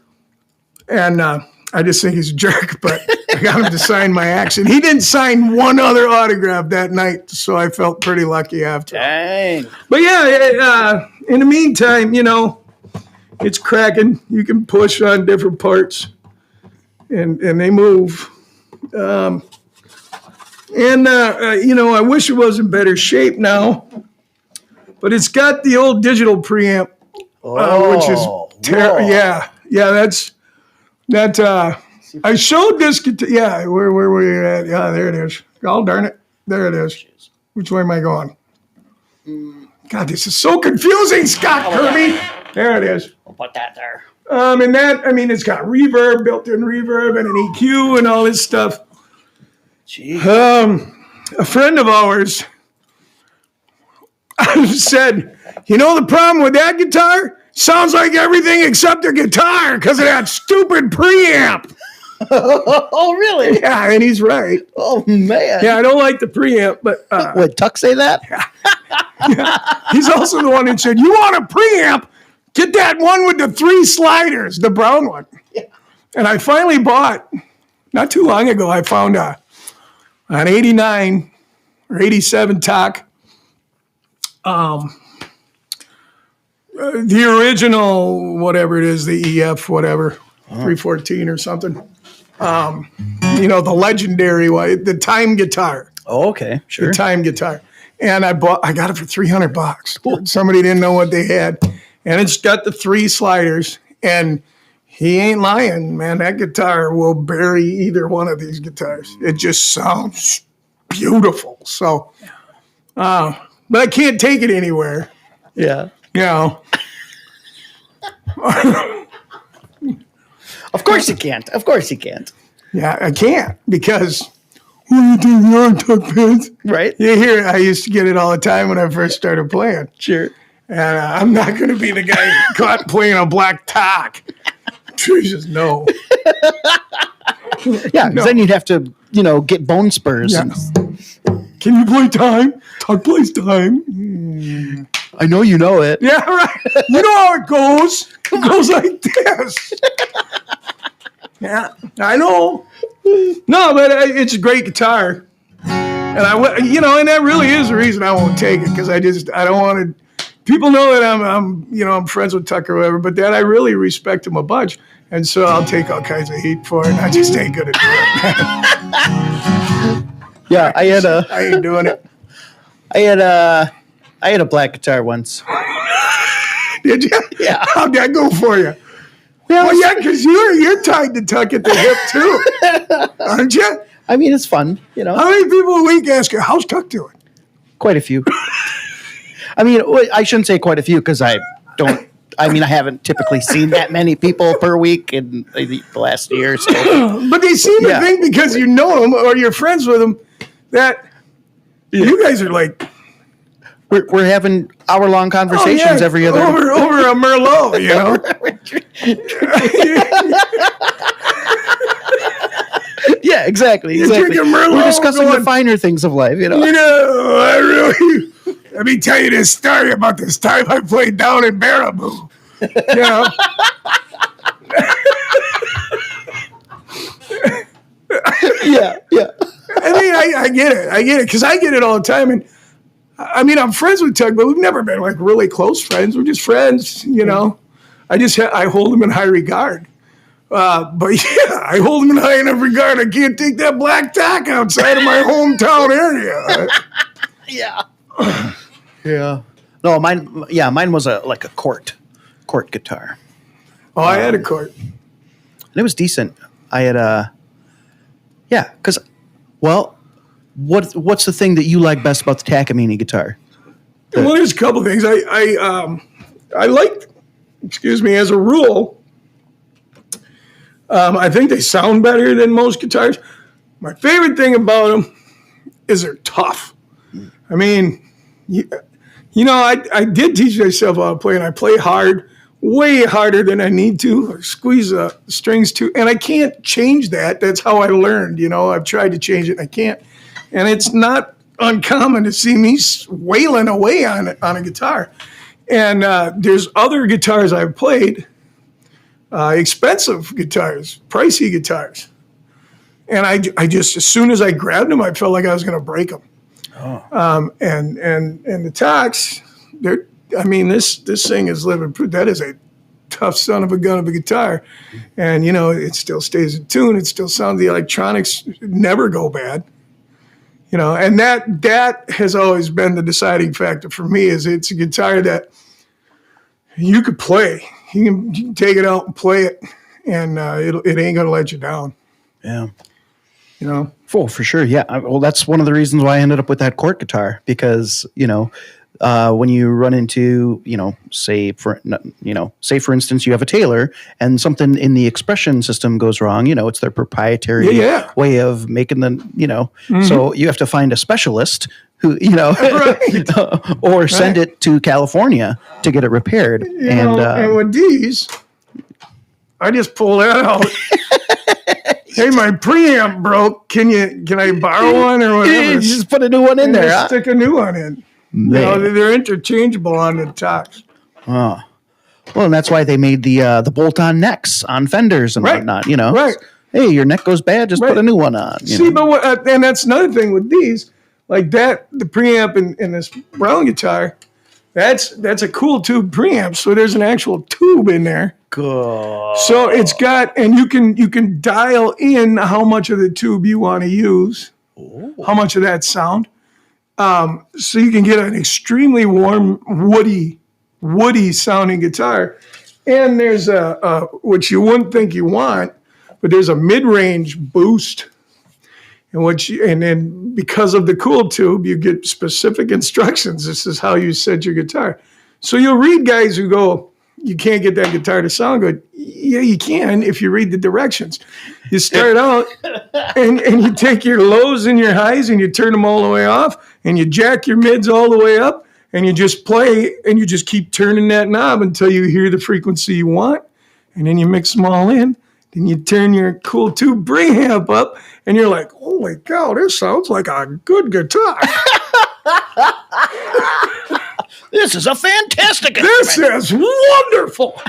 [SPEAKER 1] and I just think he's a jerk, but I got him to sign my action. He didn't sign one other autograph that night, so I felt pretty lucky after.
[SPEAKER 2] Dang.
[SPEAKER 1] But yeah, in the meantime, it's cracking. You can push on different parts. and they move. I wish it was in better shape now, but it's got the old digital preamp, which is terrible. Yeah, that's that. I showed this guitar. Yeah, where were we at? Yeah, there it is. Oh, darn it. There it is. Which way am I going? God, this is so confusing, Scott Kirby. There it is.
[SPEAKER 3] We'll put that there.
[SPEAKER 1] And that, I mean, it's got reverb, built-in reverb, and an EQ and all this stuff.
[SPEAKER 2] Jeez.
[SPEAKER 1] A friend of ours said, you know the problem with that guitar? Sounds like everything except the guitar because of that stupid preamp.
[SPEAKER 2] Oh, really?
[SPEAKER 1] Yeah, and he's right.
[SPEAKER 2] Oh, man.
[SPEAKER 1] Yeah, I don't like the preamp, but...
[SPEAKER 2] Would Tuck say that?
[SPEAKER 1] He's also the one who said, you want a preamp? Get that one with the 3 sliders, the brown one.
[SPEAKER 2] Yeah.
[SPEAKER 1] And I finally bought, not too long ago, I found an 89 or 87 Talk. The original, whatever it is, the EF, whatever, 314 or something. The legendary one, the Time guitar.
[SPEAKER 2] Oh, okay. Sure.
[SPEAKER 1] The Time guitar. And I got it for $300. Cool. Somebody didn't know what they had. And it's got the 3 sliders. And he ain't lying, man. That guitar will bury either one of these guitars. It just sounds beautiful. So, but I can't take it anywhere.
[SPEAKER 2] Yeah.
[SPEAKER 1] You know.
[SPEAKER 2] Of course you can't. Of course you can't.
[SPEAKER 1] Yeah, I can't because what do you think you are, Tuck Pants?
[SPEAKER 2] Right?
[SPEAKER 1] You hear, I used to get it all the time when I first started playing.
[SPEAKER 2] Sure.
[SPEAKER 1] And I'm not going to be the guy caught playing a black Talk. Jesus, no.
[SPEAKER 2] Yeah, because then you'd have to, get bone spurs.
[SPEAKER 1] Yeah. Can you play Time? Tuck plays Time.
[SPEAKER 2] I know you know it.
[SPEAKER 1] Yeah, right. You know how it goes. It goes like this. Yeah, I know. No, but it's a great guitar. And and that really is the reason I won't take it because I don't want to. People know that I'm friends with Tuck or whatever, but that I really respect him a bunch, and so I'll take all kinds of heat for it. And I just ain't gonna do it.
[SPEAKER 2] Yeah, I
[SPEAKER 1] ain't doing it.
[SPEAKER 2] I had a black guitar once.
[SPEAKER 1] Did you?
[SPEAKER 2] Yeah.
[SPEAKER 1] How'd that go for you? Well, yeah, because you're tied to Tuck at the hip too, aren't you?
[SPEAKER 2] I mean, it's fun,
[SPEAKER 1] How many people a week ask you, how's Tuck doing?
[SPEAKER 2] Quite a few. I mean, I shouldn't say quite a few because I haven't typically seen that many people per week in the last year. So.
[SPEAKER 1] But they seem to think because you know them or you're friends with them that you guys are like...
[SPEAKER 2] We're having hour-long conversations every other...
[SPEAKER 1] Over a Merlot,
[SPEAKER 2] Yeah, exactly.
[SPEAKER 1] Drinking Merlot,
[SPEAKER 2] we're discussing the finer things of life,
[SPEAKER 1] let me tell you this story about this time I played down in Baraboo.
[SPEAKER 2] Yeah.
[SPEAKER 1] I mean, I get it, because I get it all the time, and I mean, I'm friends with Tuck, but we've never been like really close friends. We're just friends, I hold him in high regard. But yeah, I hold him in high enough regard. I can't take that black Talk outside of my hometown area.
[SPEAKER 2] Yeah. Yeah. No, mine was a court guitar.
[SPEAKER 1] Oh, I had a court.
[SPEAKER 2] And it was decent. I had because what's the thing that you like best about the Takamine guitar?
[SPEAKER 1] Well, there's a couple things. I like, as a rule, I think they sound better than most guitars. My favorite thing about them is they're tough. I mean, I did teach myself how to play, and I play hard, way harder than I need to. I squeeze the strings too, and I can't change that. That's how I learned. I've tried to change it, and I can't. And it's not uncommon to see me wailing away on a guitar. And there's other guitars I've played, expensive guitars, pricey guitars. And I just, as soon as I grabbed them, I felt like I was going to break them. Oh. And the Talks, this thing is living proof. That is a tough son of a gun of a guitar. And, it still stays in tune. It still sounds, the electronics never go bad. And that has always been the deciding factor for me, is it's a guitar that you could play. You can take it out and play it, and it ain't going to let you down.
[SPEAKER 2] Yeah.
[SPEAKER 1] For
[SPEAKER 2] sure. Yeah. Well, that's one of the reasons why I ended up with that Cork guitar, because, when you run into, say for instance, you have a Taylor and something in the expression system goes wrong, it's their proprietary way of making the, so you have to find a specialist who, or send it to California to get it repaired.
[SPEAKER 1] And with these, I just pull that out. Hey, my preamp broke. Can I borrow one or whatever?
[SPEAKER 2] Just put a new one in there.
[SPEAKER 1] Just stick a new one in. They're interchangeable on the tops.
[SPEAKER 2] Oh. Well, and that's why they made the bolt-on necks on fenders and whatnot.
[SPEAKER 1] Right.
[SPEAKER 2] Hey, your neck goes bad. Just put a new one on.
[SPEAKER 1] But and that's another thing with these, like that. The preamp in this Brown guitar, that's a cool tube preamp. So there's an actual tube in there.
[SPEAKER 2] Cool.
[SPEAKER 1] So it's got, and you can dial in how much of the tube you want to use, how much of that sound. So you can get an extremely warm, woody sounding guitar. And there's a which you wouldn't think you want, but there's a mid-range boost. And then because of the cool tube, you get specific instructions. This is how you set your guitar. So you'll read guys who go, you can't get that guitar to sound good. Yeah, you can if you read the directions. You start out and you take your lows and your highs and you turn them all the way off, and you jack your mids all the way up, and you just play and you just keep turning that knob until you hear the frequency you want, and then you mix them all in. Then you turn your cool tube preamp up, and you're like, holy cow, this sounds like a good guitar.
[SPEAKER 3] This is a fantastic
[SPEAKER 1] This is wonderful.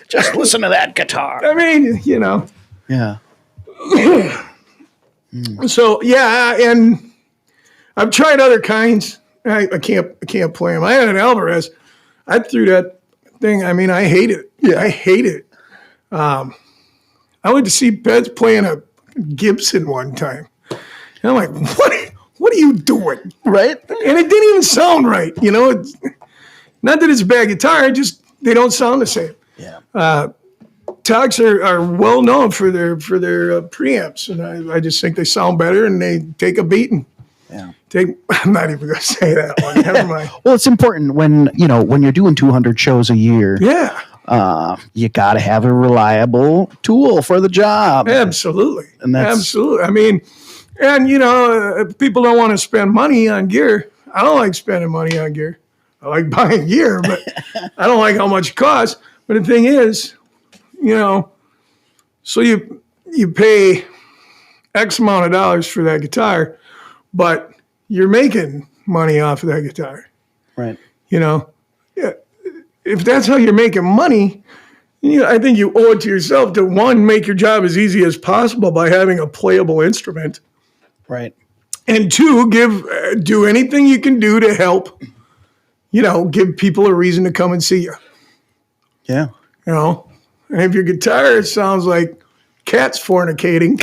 [SPEAKER 3] Just listen to that guitar.
[SPEAKER 1] I mean,
[SPEAKER 2] Yeah.
[SPEAKER 1] So, and I've tried other kinds. I can't play them. I had an Alvarez. I threw that thing. I mean, I hate it. Yeah, I hate it. I went to see Pez playing a Gibson one time. And I'm like, what are you doing?
[SPEAKER 2] Right?
[SPEAKER 1] And it didn't even sound right. It's, not that it's a bad guitar, they don't sound the same.
[SPEAKER 2] Yeah.
[SPEAKER 1] Togs are well known for their preamps, and I just think they sound better and they take a beating.
[SPEAKER 2] Yeah.
[SPEAKER 1] I'm not even going to say that one. Never mind.
[SPEAKER 2] Well, it's important when you're doing 200 shows a year.
[SPEAKER 1] Yeah.
[SPEAKER 2] You got to have a reliable tool for the job.
[SPEAKER 1] Absolutely.
[SPEAKER 2] And that's
[SPEAKER 1] absolutely. I mean, and people don't want to spend money on gear. I don't like spending money on gear. I like buying gear, but I don't like how much it costs. But the thing is, so you pay X amount of dollars for that guitar, but you're making money off of that guitar.
[SPEAKER 2] right.
[SPEAKER 1] If that's how you're making money, I think you owe it to yourself to, one, make your job as easy as possible by having a playable instrument.
[SPEAKER 2] Right.
[SPEAKER 1] And two, do anything you can do to help, give people a reason to come and see you.
[SPEAKER 2] Yeah.
[SPEAKER 1] And if your guitar sounds like cats fornicating,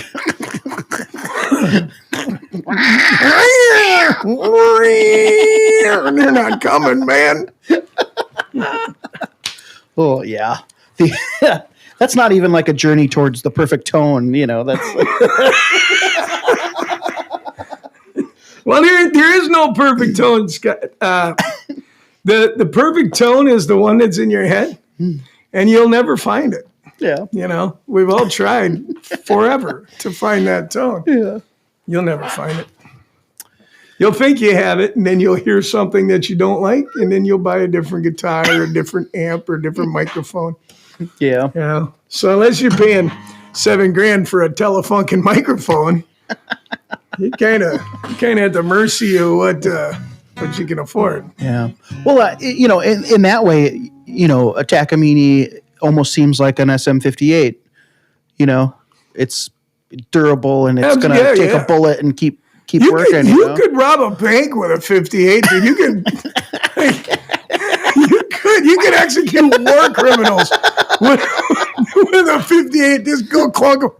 [SPEAKER 1] they're not coming, man.
[SPEAKER 2] Oh yeah. That's not even like a journey towards the perfect tone. That's.
[SPEAKER 1] Well, there is no perfect tone, Scott. The perfect tone is the one that's in your head, and you'll never find it.
[SPEAKER 2] Yeah.
[SPEAKER 1] We've all tried forever to find that tone.
[SPEAKER 2] Yeah.
[SPEAKER 1] You'll never find it. You'll think you have it, and then you'll hear something that you don't like, and then you'll buy a different guitar or a different amp or a different microphone.
[SPEAKER 2] Yeah.
[SPEAKER 1] So unless you're paying $7,000 for a Telefunken microphone, you kind of at the mercy of what you can afford.
[SPEAKER 2] Yeah. Well, in that way, a Takamine almost seems like an SM58. It's durable and it's going to take a bullet and keep working.
[SPEAKER 1] You could rob a bank with a 58, dude. You could. You could execute war criminals with a 58. Just go clunk them.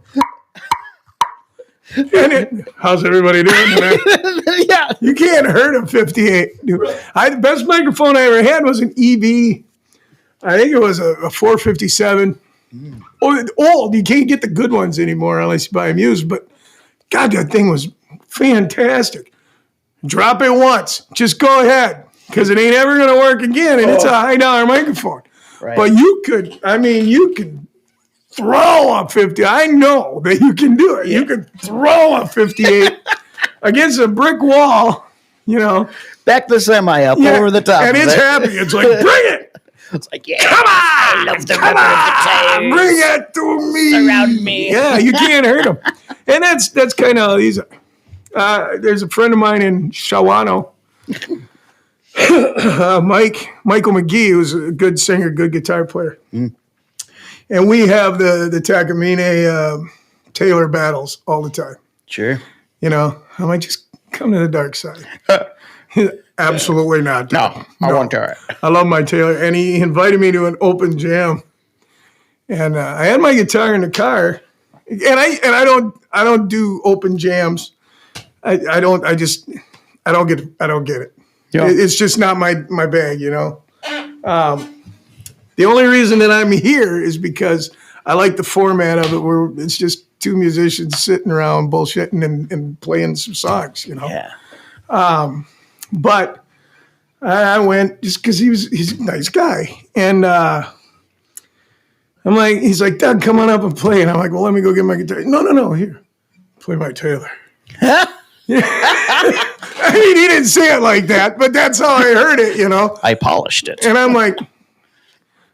[SPEAKER 1] How's everybody doing tonight?
[SPEAKER 2] Yeah.
[SPEAKER 1] You can't hurt a 58. Dude. The best microphone I ever had was an EV. I think it was a 457. Old. You can't get the good ones anymore unless you buy them used. But God, that thing was fantastic. Drop it once. Just go ahead. Because it ain't ever going to work again. And it's a high-dollar microphone.
[SPEAKER 2] Right.
[SPEAKER 1] But you could throw a 50. I know that you can do it. Yeah. You could throw a 58 against a brick wall,
[SPEAKER 2] Back the semi up over the top.
[SPEAKER 1] And it's happy. It's like, bring it.
[SPEAKER 2] It's like, yeah.
[SPEAKER 1] Come on.
[SPEAKER 3] I love the rubber of the tires.
[SPEAKER 1] Bring it to me.
[SPEAKER 3] Surround me.
[SPEAKER 1] Yeah, you can't hurt them. And that's kind of these. There's a friend of mine in Shawano, Michael McGee, who's a good singer, good guitar player. And we have the Takamine Taylor battles all the time.
[SPEAKER 2] Sure.
[SPEAKER 1] I might just come to the dark side. Absolutely not.
[SPEAKER 2] No, I won't do it.
[SPEAKER 1] I love my Taylor. And he invited me to an open jam. And I had my guitar in the car. And I don't do open jams. I don't get it. Yeah. It's just not my bag, The only reason that I'm here is because I like the format of it where it's just two musicians sitting around bullshitting and playing some songs,
[SPEAKER 2] Yeah.
[SPEAKER 1] But I went just because he's a nice guy. And he's like, Doug, come on up and play. And I'm like, well, let me go get my guitar. No, here. Play my Taylor. I mean, he didn't say it like that, but that's how I heard it,
[SPEAKER 2] I polished it.
[SPEAKER 1] And I'm like,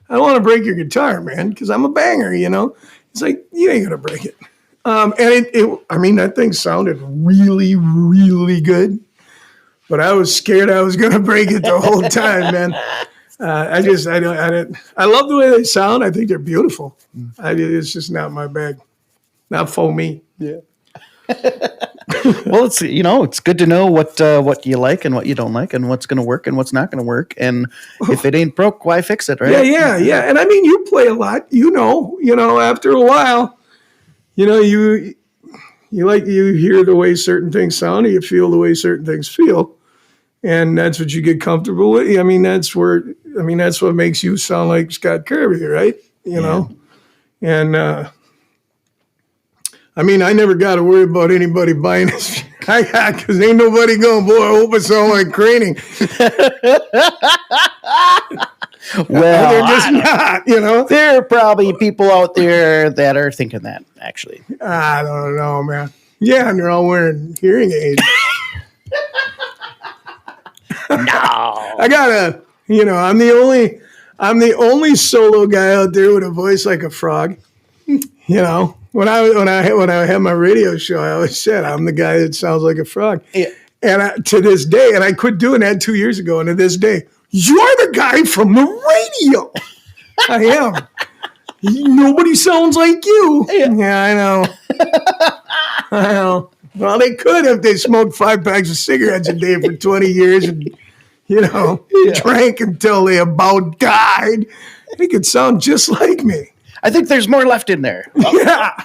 [SPEAKER 1] I don't want to break your guitar, man, because I'm a banger, It's like, you ain't going to break it. And that thing sounded really, really good. But I was scared I was going to break it the whole time, man. I love the way they sound. I think they're beautiful. It's just not my bag. Not for me.
[SPEAKER 2] Yeah. Well, it's good to know what you like and what you don't like and what's going to work and what's not going to work. And if it ain't broke, why fix it, right?
[SPEAKER 1] Yeah. And I mean, you play a lot, after a while, you hear the way certain things sound, or you feel the way certain things feel. And that's what you get comfortable with. I mean, that's what makes you sound like Scott Kirby, right? And, I never got to worry about anybody buying this because ain't nobody going, boy, I hope it sounds like Craning.
[SPEAKER 2] Well,
[SPEAKER 1] they're just not,
[SPEAKER 2] There are probably people out there that are thinking that, actually.
[SPEAKER 1] I don't know, man. Yeah, and they're all wearing hearing aids.
[SPEAKER 3] No.
[SPEAKER 1] I got I'm the only solo guy out there with a voice like a frog. When I had my radio show, I always said I'm the guy that sounds like a frog.
[SPEAKER 2] Yeah.
[SPEAKER 1] And to this day, and I quit doing that 2 years ago, and to this day, you're the guy from the radio. I am. Nobody sounds like you. Yeah, I know. Well, they could if they smoked 5 packs of cigarettes a day for 20 years and, drank until they about died. They could sound just like me.
[SPEAKER 2] I think there's more left in there.
[SPEAKER 1] Yeah.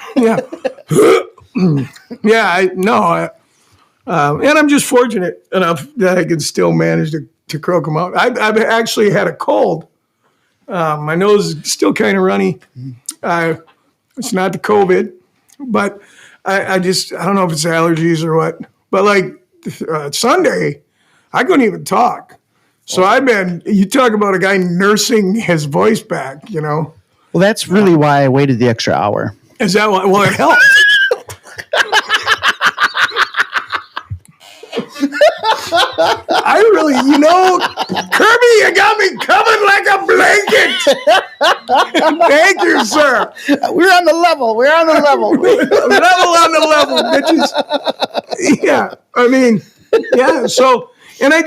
[SPEAKER 1] And I'm just fortunate enough that I can still manage to croak them out. I've actually had a cold. My nose is still kind of runny. It's not the COVID, but I don't know if it's allergies or what. But like Sunday, I couldn't even talk. So you talk about a guy nursing his voice back, Well,
[SPEAKER 2] that's really why I waited the extra hour.
[SPEAKER 1] Is that why? Well, it helped. I really, Kirby, you got me covered like a blanket. Thank you, sir.
[SPEAKER 2] We're on the level. Level
[SPEAKER 1] on the level, bitches. Yeah, yeah. So, and I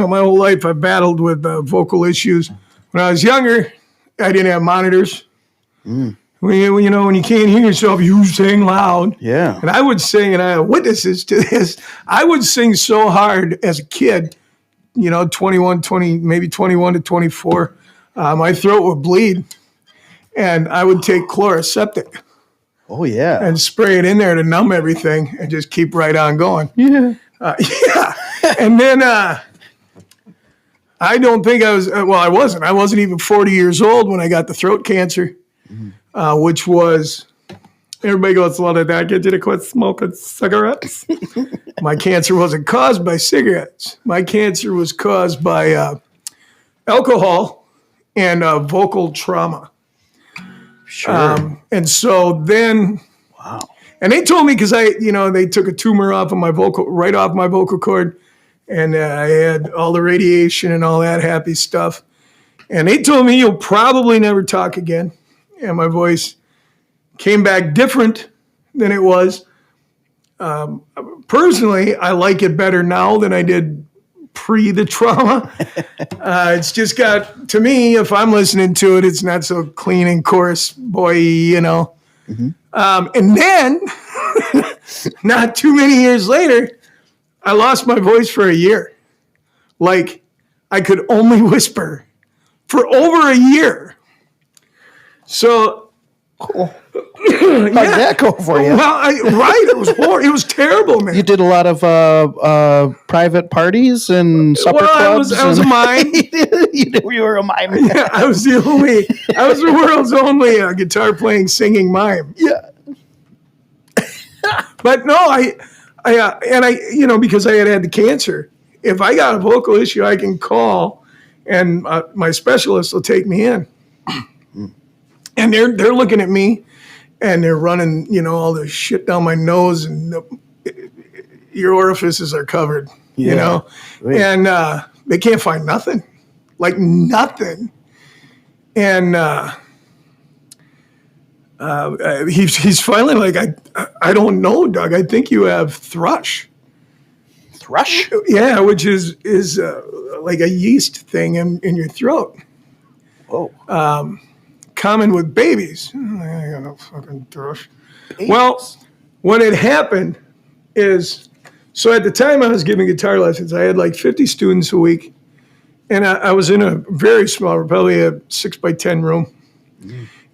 [SPEAKER 1] my whole life I battled with vocal issues. When I was younger, I didn't have monitors. When you can't hear yourself, you sing loud.
[SPEAKER 2] Yeah.
[SPEAKER 1] And I would sing, and I have witnesses to this. I would sing so hard as a kid 21, 20, maybe 21 to 24, my throat would bleed, and I would take Chloraseptic
[SPEAKER 2] Oh yeah.
[SPEAKER 1] and spray it in there to numb everything and just keep right on going.
[SPEAKER 2] Yeah.
[SPEAKER 1] Yeah. And then I don't think I was, I wasn't. I wasn't even 40 years old when I got the throat cancer, which was, everybody goes, well, did that get you to quit smoking cigarettes? My cancer wasn't caused by cigarettes. My cancer was caused by alcohol and vocal trauma.
[SPEAKER 2] Sure.
[SPEAKER 1] And so then,
[SPEAKER 2] Wow.
[SPEAKER 1] and they told me, because they took a tumor right off my vocal cord, and I had all the radiation and all that happy stuff. And they told me, you'll probably never talk again. And my voice came back different than it was. Personally, I like it better now than I did pre the trauma. It's just got, to me, if I'm listening to it, it's not so clean and coarse, boy, And then, not too many years later, I lost my voice for a year. Like, I could only whisper for over a year. So,
[SPEAKER 2] Cool. How'd that go for you?
[SPEAKER 1] well, it was horrible. It was terrible, man.
[SPEAKER 2] You did a lot of private parties and supper clubs.
[SPEAKER 1] I was a mime.
[SPEAKER 2] You were a mime.
[SPEAKER 1] Yeah, I was the world's only guitar playing, singing mime.
[SPEAKER 2] Yeah.
[SPEAKER 1] But no, because I had the cancer, if I got a vocal issue, I can call, and my specialist will take me in. And they're looking at me, and they're running, all the shit down my nose, and your orifices are covered,
[SPEAKER 2] Right.
[SPEAKER 1] and they can't find nothing, like nothing. And he's finally like, I don't know, Doug. I think you have thrush.
[SPEAKER 2] Thrush?
[SPEAKER 1] Yeah, which is like a yeast thing in your throat.
[SPEAKER 2] Oh.
[SPEAKER 1] Common with babies. I got no fucking thrush. Well, what had happened is, so at the time I was giving guitar lessons, I had like 50 students a week, and I was in a very small, probably a 6x10 room.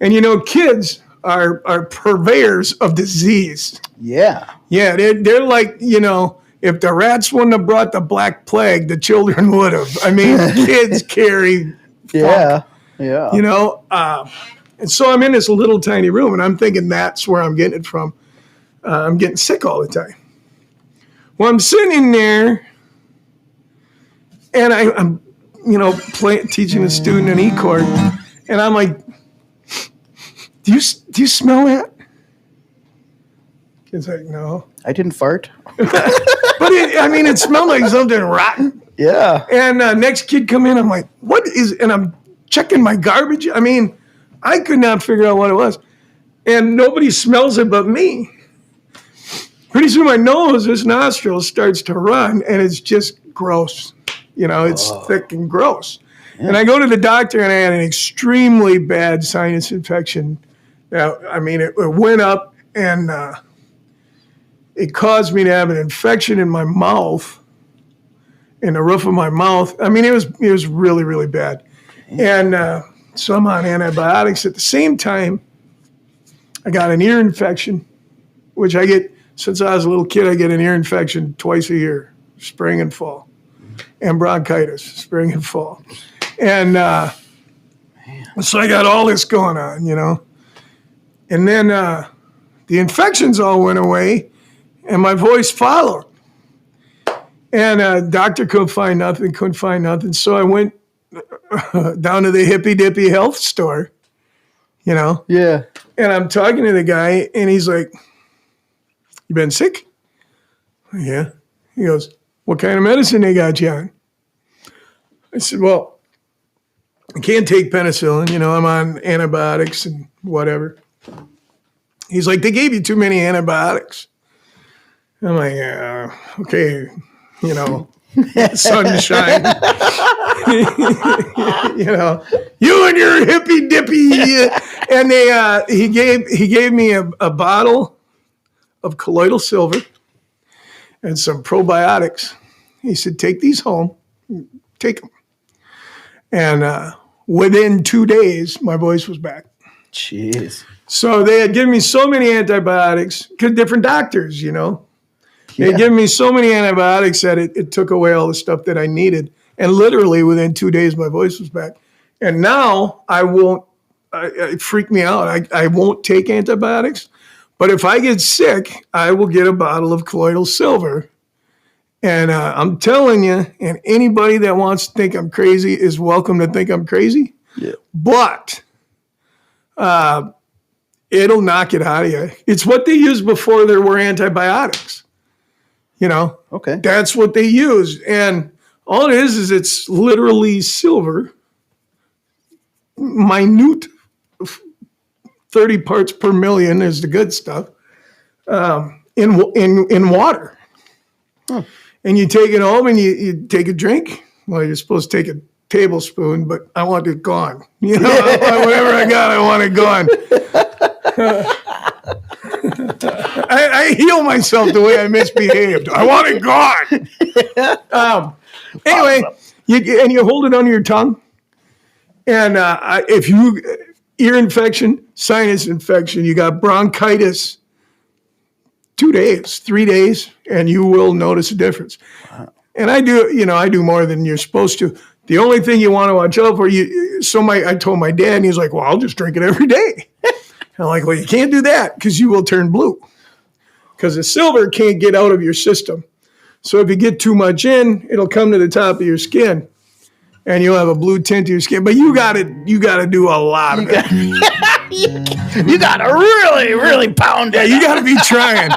[SPEAKER 1] And kids are purveyors of disease.
[SPEAKER 2] Yeah.
[SPEAKER 1] Yeah, they're like, if the rats wouldn't have brought the Black Plague, the children would have. I mean, kids carry funk.
[SPEAKER 2] Yeah.
[SPEAKER 1] And so I'm in this little tiny room, and I'm thinking that's where I'm getting it from. I'm getting sick all the time. Well, I'm sitting in there, and I'm teaching a student an E chord, and I'm like, do you smell that? Kid's like, no.
[SPEAKER 2] I didn't fart.
[SPEAKER 1] But it smelled like something rotten.
[SPEAKER 2] Yeah.
[SPEAKER 1] And next kid come in, I'm like, what is, and I'm checking my garbage. I could not figure out what it was. And nobody smells it but me. Pretty soon my nose, this nostril starts to run, and it's just gross. It's thick and gross. Yeah. And I go to the doctor, and I had an extremely bad sinus infection. Now, it went up, and it caused me to have an infection in my mouth, in the roof of my mouth. It was really, really bad. And so I'm on antibiotics. At the same time, I got an ear infection, which I get, since I was a little kid, I get an ear infection twice a year, spring and fall, and bronchitis, spring and fall. And so I got all this going on, And then the infections all went away, and my voice followed. And doctor couldn't find nothing. So I went down to the hippy dippy health store,
[SPEAKER 2] Yeah.
[SPEAKER 1] and I'm talking to the guy, and he's like, you been sick? Yeah. He goes, what kind of medicine they got you on? I said, well, I can't take penicillin, I'm on antibiotics and whatever. He's like, they gave you too many antibiotics. I'm like, yeah, okay, sunshine. You and your hippy dippy. And he gave me a bottle of colloidal silver and some probiotics. He said, take these home. take them. And within 2 days, my voice was back.
[SPEAKER 2] Jeez.
[SPEAKER 1] So they had given me so many antibiotics, because different doctors, you know. They had given me so many antibiotics that it took away all the stuff that I needed. And literally within 2 days, my voice was back. And now I won't, it freaked me out. I won't take antibiotics. But if I get sick, I will get a bottle of colloidal silver. And I'm telling you, and anybody that wants to think I'm crazy is welcome to think I'm crazy.
[SPEAKER 2] Yeah.
[SPEAKER 1] But it'll knock it out of you. It's what they used before there were antibiotics. You know?
[SPEAKER 2] Okay.
[SPEAKER 1] That's what they used. And all it is it's literally silver, minute, 30 parts per million is the good stuff, in water.
[SPEAKER 2] Huh.
[SPEAKER 1] And you take it home and you take a drink. Well, you're supposed to take a tablespoon, but I want it gone. You know, whatever I got, I want it gone. I heal myself the way I misbehaved. I want it gone. Anyway, you hold it under your tongue. And if you ear infection, sinus infection, you got bronchitis, 2 days, 3 days, and you will notice a difference. Wow. And I do more than you're supposed to. The only thing you want to watch out for, I told my dad, and he's like, well, I'll just drink it every day. I'm like, well, you can't do that because you will turn blue. Because the silver can't get out of your system. So if you get too much in, it'll come to the top of your skin. And you'll have a blue tint to your skin. But you gotta do a lot of it.
[SPEAKER 3] You gotta really, really pound it.
[SPEAKER 1] Yeah, you gotta be trying.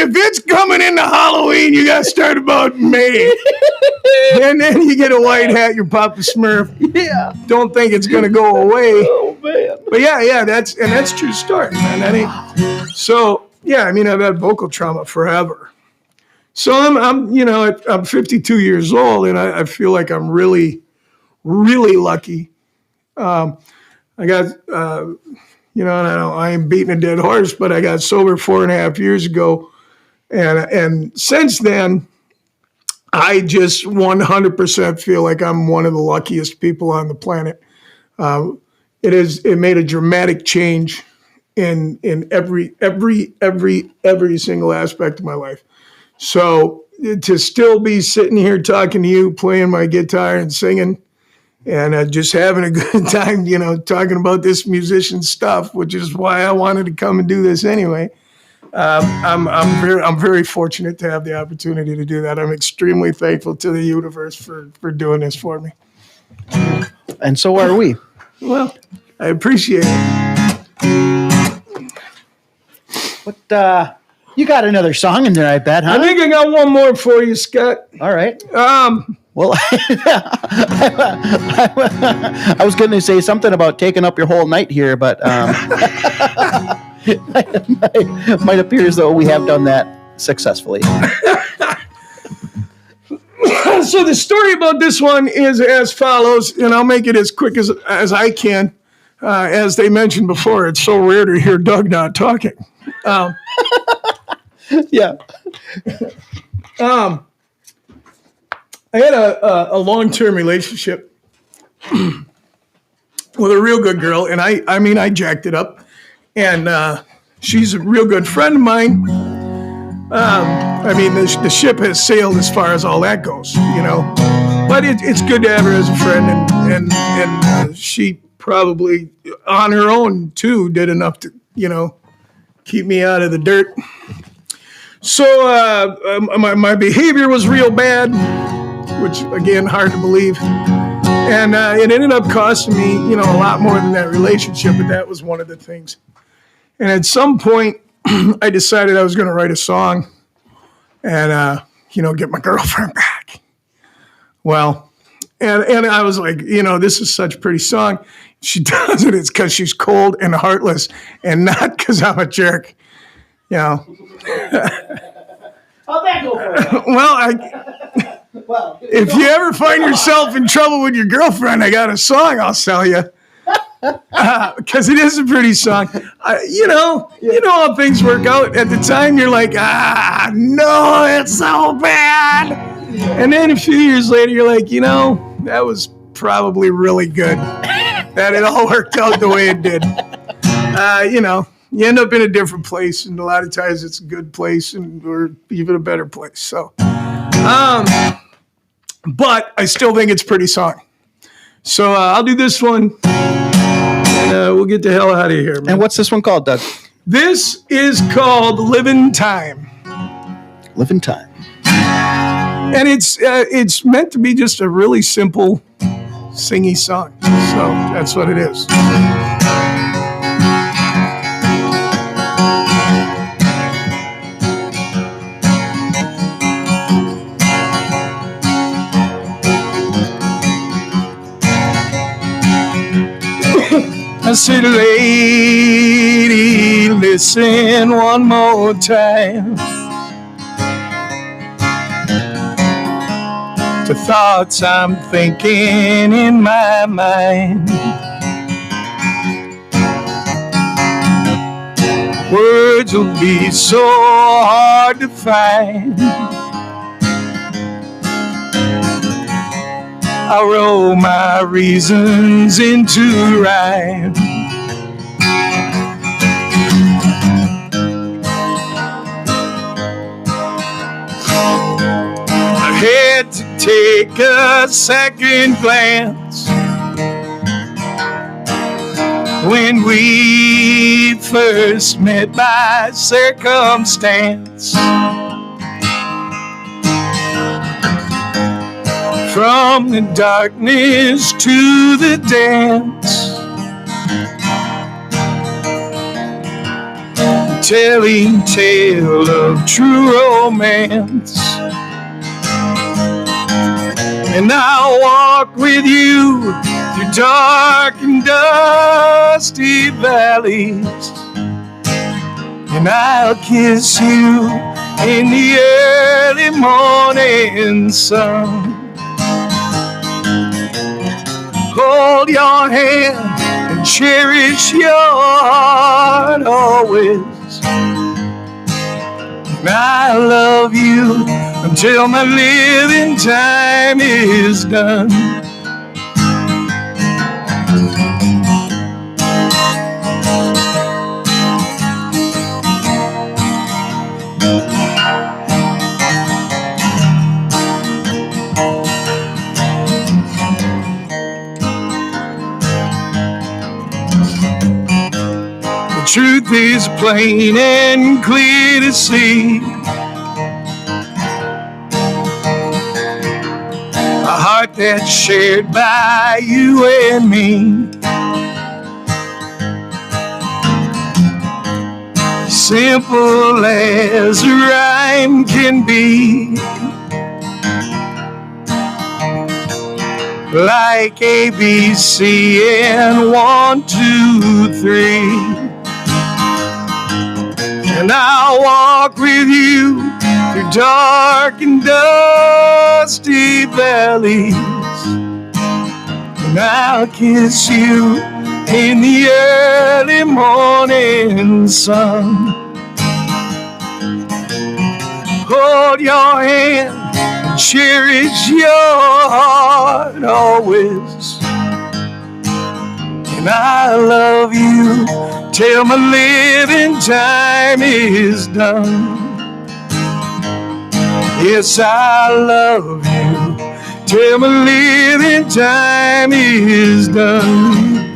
[SPEAKER 1] If it's coming into Halloween, you gotta start about May. And then you get a white hat, you pop a Smurf.
[SPEAKER 2] Yeah.
[SPEAKER 1] Don't think it's gonna go away.
[SPEAKER 2] Oh man.
[SPEAKER 1] But yeah, that's true story, man. So yeah, I've had vocal trauma forever. So I'm 52 years old, and I feel like I'm really, really lucky. I got, and I ain't beating a dead horse, but I got sober 4.5 years ago, and since then, I just 100% feel like I'm one of the luckiest people on the planet. It made a dramatic change in every single aspect of my life. So to still be sitting here talking to you, playing my guitar and singing, and just having a good time, talking about this musician stuff, which is why I wanted to come and do this anyway. I'm very fortunate to have the opportunity to do that. I'm extremely thankful to the universe for doing this for me.
[SPEAKER 2] And so are we.
[SPEAKER 1] Well, I appreciate it.
[SPEAKER 2] What? You got another song in there, I bet, huh?
[SPEAKER 1] I think I got one more for you, Scott.
[SPEAKER 2] All right.
[SPEAKER 1] Well,
[SPEAKER 2] I was going to say something about taking up your whole night here, but it might appear as though we have done that successfully.
[SPEAKER 1] So the story about this one is as follows, and I'll make it as quick as I can. As they mentioned before, it's so rare to hear Doug not talking.
[SPEAKER 2] Yeah.
[SPEAKER 1] I had a long-term relationship with a real good girl, and I jacked it up, and she's a real good friend of mine. The ship has sailed as far as all that goes, but it's good to have her as a friend, and she probably on her own too did enough to keep me out of the dirt. So my behavior was real bad, which again hard to believe, and it ended up costing me a lot more than that relationship, but that was one of the things. And at some point I decided I was going to write a song and get my girlfriend back. Well, and I was like, this is such a pretty song. She does it, it's because she's cold and heartless and not because I'm a jerk. How'd
[SPEAKER 2] that go for you?
[SPEAKER 1] Well, if you ever find yourself in trouble with your girlfriend, I got a song I'll sell you. Because it is a pretty song. You know how things work out. At the time, you're like, no, it's so bad. And then a few years later, you're like, that was probably really good. That it all worked out the way it did. You end up in a different place, and a lot of times it's a good place or even a better place. So, but I still think it's a pretty song. So I'll do this one, and we'll get the hell out of here, man.
[SPEAKER 2] And what's this one called, Doug?
[SPEAKER 1] This is called Living Time.
[SPEAKER 2] Living Time.
[SPEAKER 1] And it's meant to be just a really simple singy song. So that's what it is. I said, lady, listen one more time to thoughts I'm thinking in my mind. Words will be so hard to find. I roll my reasons into rhyme. I had to take a second glance when we first met by circumstance. From the darkness to the dance, telling tale of true romance. And I'll walk with you through dark and dusty valleys, and I'll kiss you in the early morning sun. Hold your hand and cherish your heart always. And I love you until my living time is done. Truth is plain and clear to see. A heart that's shared by you and me. Simple as a rhyme can be. Like A, B, C, and 1, 2, 3. And I'll walk with you through dark and dusty valleys, and I'll kiss you in the early morning sun. Hold your hand and cherish your heart always. And I love you till my living time is done. Yes, I love you till my living time is done.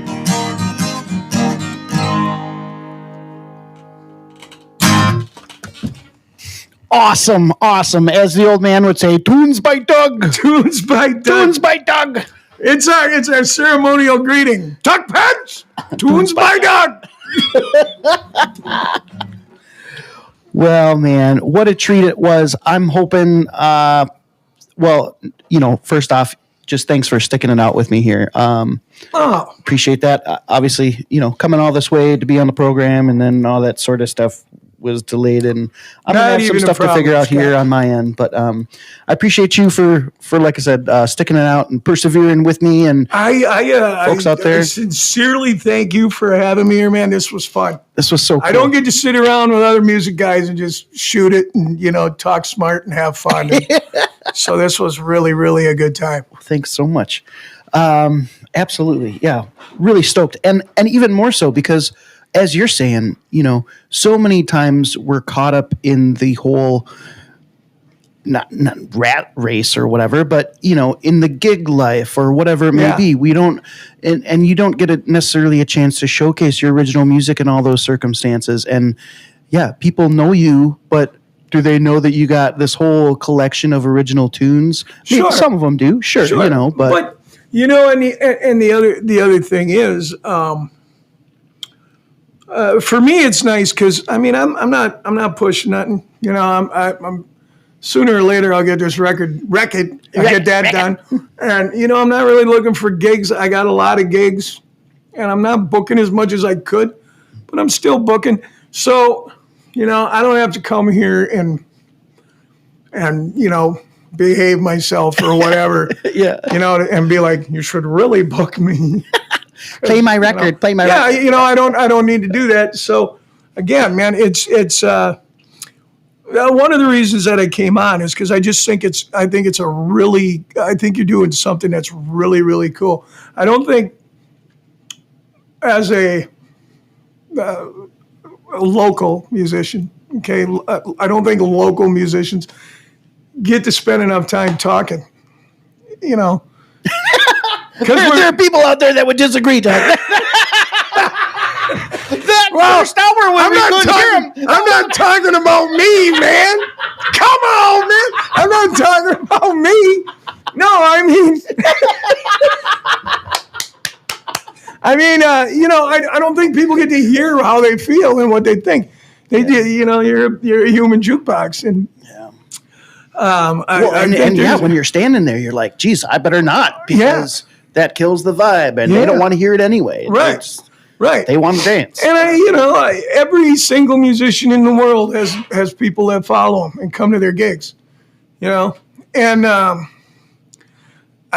[SPEAKER 2] Awesome, awesome. As the old man would say, tunes by Doug.
[SPEAKER 1] Tunes by Doug.
[SPEAKER 2] Tunes by Doug.
[SPEAKER 1] It's our ceremonial greeting. Tuck Pets, tunes by Doug.
[SPEAKER 2] Well, man, what a treat it was. I'm hoping, first off, just thanks for sticking it out with me here. Appreciate that. Obviously, coming all this way to be on the program and then all that sort of stuff was delayed, and I'm gonna have some stuff to figure out here on my end. But I appreciate you for like I said, sticking it out and persevering with me. And folks out there,
[SPEAKER 1] I sincerely thank you for having me here, man. This was fun.
[SPEAKER 2] This was so cool.
[SPEAKER 1] I don't get to sit around with other music guys and just shoot it and talk smart and have fun. So this was really, really a good time.
[SPEAKER 2] Thanks so much. Absolutely. Yeah. Really stoked. And even more so because as you're saying, so many times we're caught up in the whole not rat race or whatever, but in the gig life or whatever it may
[SPEAKER 1] Yeah.
[SPEAKER 2] be, we don't, and you don't get necessarily a chance to showcase your original music in all those circumstances. And yeah, people know you, but do they know that you got this whole collection of original tunes? Maybe
[SPEAKER 1] Sure.
[SPEAKER 2] some of them do, sure. But
[SPEAKER 1] and the other thing is, for me, it's nice because I'm not pushing nothing. I'm sooner or later I'll get this record, I get that done, and I'm not really looking for gigs. I got a lot of gigs, and I'm not booking as much as I could, but I'm still booking. So, I don't have to come here and behave myself or whatever.
[SPEAKER 2] Yeah.
[SPEAKER 1] And be like, you should really book me.
[SPEAKER 2] play my record, play my record.
[SPEAKER 1] Yeah, I don't need to do that. So again, man, it's one of the reasons that I came on is because I think you're doing something that's really, really cool. I don't think as a local musician, okay, I don't think local musicians get to spend enough time talking, because
[SPEAKER 2] There are people out there that would disagree, Doug. First hour when
[SPEAKER 1] I'm not talking about me, man. Come on, man. I'm not talking about me. No, I don't think people get to hear how they feel and what they think. They do, you're a human jukebox, and
[SPEAKER 2] when you're standing there, you're like, geez, I better not, because that kills the vibe, and they don't want to hear it anyway.
[SPEAKER 1] Right. Right.
[SPEAKER 2] They want to dance.
[SPEAKER 1] And every single musician in the world has people that follow them and come to their gigs, and I